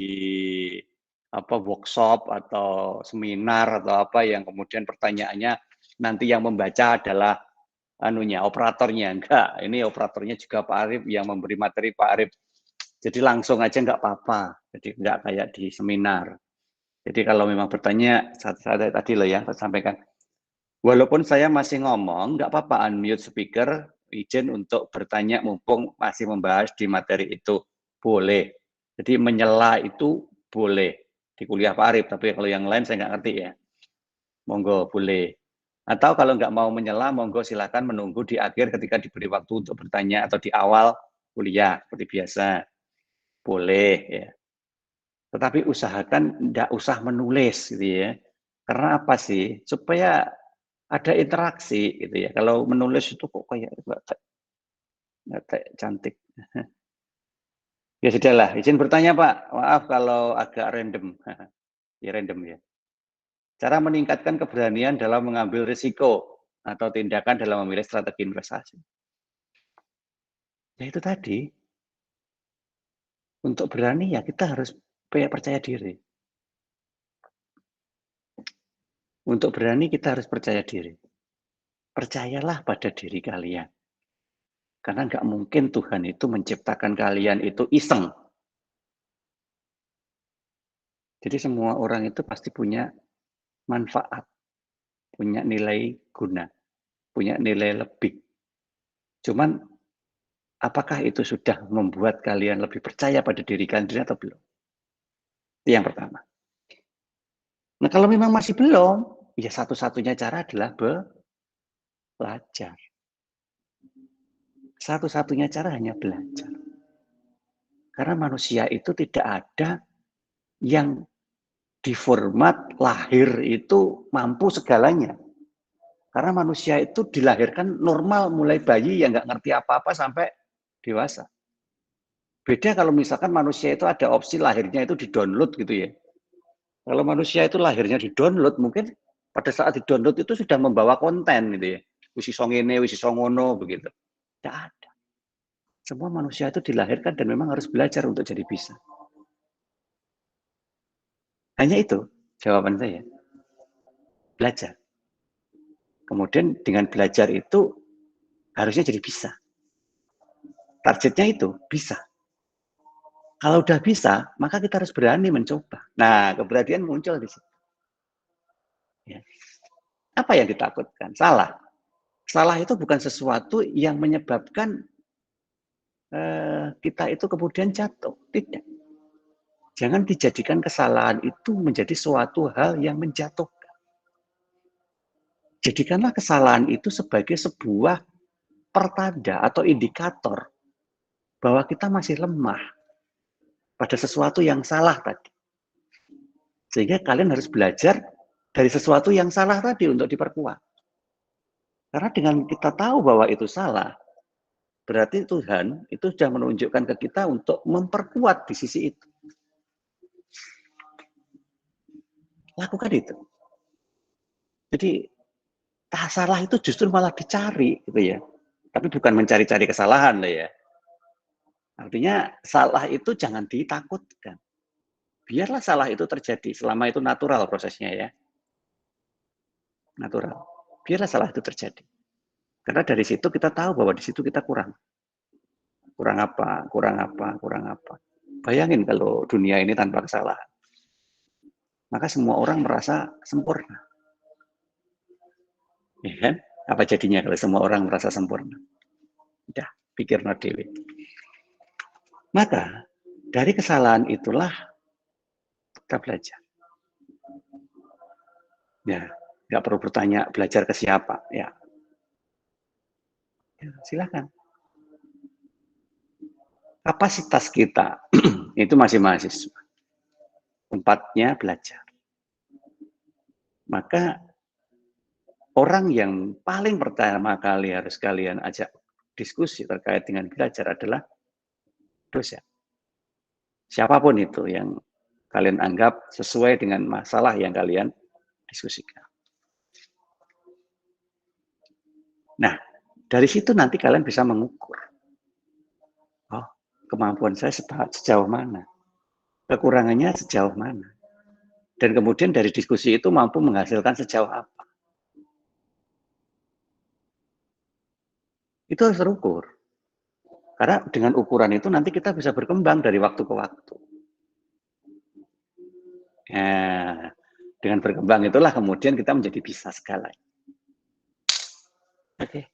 apa workshop atau seminar atau apa yang kemudian pertanyaannya nanti yang membaca adalah anunya operatornya. Enggak, ini operatornya juga Pak Arif yang memberi materi Pak Arif. Jadi langsung aja nggak apa-apa. Jadi nggak kayak di seminar. Jadi kalau memang bertanya saat tadi loh ya saya sampaikan. Walaupun saya masih ngomong, nggak apa-apa unmute speaker, izin untuk bertanya mumpung masih membahas di materi itu. Boleh. Jadi menyela itu boleh. Di kuliah Pak Arif, tapi kalau yang lain saya nggak ngerti ya. Monggo, boleh. Atau kalau nggak mau menyela, monggo silakan menunggu di akhir ketika diberi waktu untuk bertanya atau di awal kuliah, seperti biasa. Boleh ya. Tetapi usahakan nggak usah menulis gitu ya. Karena apa sih? Supaya ada interaksi gitu ya. Kalau menulis itu kok kayak nggak cantik. Ya sudahlah, izin bertanya Pak. Maaf kalau agak random. Ya random ya. Cara meningkatkan keberanian dalam mengambil risiko atau tindakan dalam memilih strategi investasi. Ya itu tadi, untuk berani ya kita harus percaya diri. Untuk berani kita harus percaya diri. Percayalah pada diri kalian. Karena nggak mungkin Tuhan itu menciptakan kalian itu iseng. Jadi semua orang itu pasti punya manfaat, punya nilai guna, punya nilai lebih. Cuman apakah itu sudah membuat kalian lebih percaya pada diri kalian atau belum? Itu yang pertama. Nah kalau memang masih belum, ya satu-satunya cara adalah belajar. Satu-satunya cara hanya belajar. Karena manusia itu tidak ada yang di format lahir itu mampu segalanya. Karena manusia itu dilahirkan normal mulai bayi yang nggak ngerti apa-apa sampai dewasa. Beda kalau misalkan manusia itu ada opsi lahirnya itu di-download gitu ya. Kalau manusia itu lahirnya di-download, mungkin pada saat di-download itu sudah membawa konten gitu ya. Wis iso ngene, wis iso ngono begitu. Tidak ada. Semua manusia itu dilahirkan dan memang harus belajar untuk jadi bisa. Hanya itu jawaban saya. Belajar. Kemudian dengan belajar itu harusnya jadi bisa. Targetnya itu bisa. Kalau udah bisa, maka kita harus berani mencoba. Nah, keberanian muncul di situ. Ya. Apa yang ditakutkan? Salah. Salah itu bukan sesuatu yang menyebabkan kita itu kemudian jatuh. Tidak. Jangan dijadikan kesalahan itu menjadi suatu hal yang menjatuhkan. Jadikanlah kesalahan itu sebagai sebuah pertanda atau indikator bahwa kita masih lemah pada sesuatu yang salah tadi. Sehingga kalian harus belajar dari sesuatu yang salah tadi untuk diperkuat. Karena dengan kita tahu bahwa itu salah, berarti Tuhan itu sudah menunjukkan ke kita untuk memperkuat di sisi itu. Lakukan itu. Jadi salah itu justru malah dicari gitu ya. Tapi bukan mencari-cari kesalahan lah ya. Artinya salah itu jangan ditakutkan. Biarlah salah itu terjadi selama itu natural prosesnya ya. Natural. Biarlah salah itu terjadi. Karena dari situ kita tahu bahwa di situ kita kurang. Kurang apa, kurang apa, kurang apa. Bayangin kalau dunia ini tanpa kesalahan. Maka semua orang merasa sempurna. Ya kan? Apa jadinya kalau semua orang merasa sempurna? Udah, pikir no dewe. Maka dari kesalahan itulah kita belajar. Ya, nggak perlu bertanya belajar ke siapa. Ya, silakan. Kapasitas kita itu masih mahasiswa. Tempatnya belajar. Maka orang yang paling pertama kali harus kalian ajak diskusi terkait dengan belajar adalah dosen. Siapapun itu yang kalian anggap sesuai dengan masalah yang kalian diskusikan. Nah, dari situ nanti kalian bisa mengukur. Oh, kemampuan saya sejauh mana? Kekurangannya sejauh mana? Dan kemudian dari diskusi itu mampu menghasilkan sejauh apa? Itu harus terukur. Karena dengan ukuran itu nanti kita bisa berkembang dari waktu ke waktu. Nah, dengan berkembang itulah kemudian kita menjadi bisa segalanya. Oke,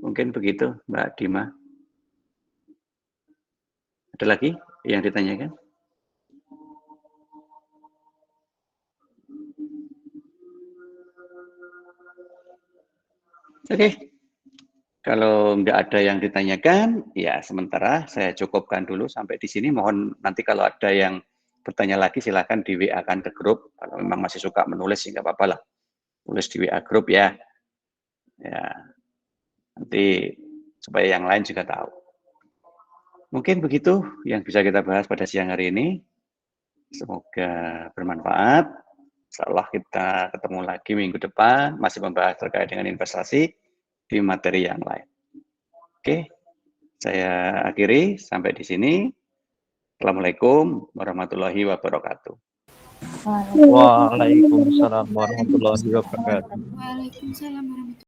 mungkin begitu Mbak Dima. Ada lagi yang ditanyakan? Oke, kalau nggak ada yang ditanyakan, ya sementara saya cukupkan dulu sampai di sini. Mohon nanti kalau ada yang bertanya lagi silahkan di WA-kan ke grup. Kalau memang masih suka menulis, ya nggak apa-apa lah. Tulis di WA grup ya. Ya, nanti supaya yang lain juga tahu. Mungkin begitu yang bisa kita bahas pada siang hari ini. Semoga bermanfaat. Insyaallah kita ketemu lagi minggu depan, masih membahas terkait dengan investasi di materi yang lain. Oke, saya akhiri sampai di sini. Assalamualaikum warahmatullahi wabarakatuh. Waalaikumsalam warahmatullahi wabarakatuh. Waalaikumsalam warahmatullahi wabarakatuh.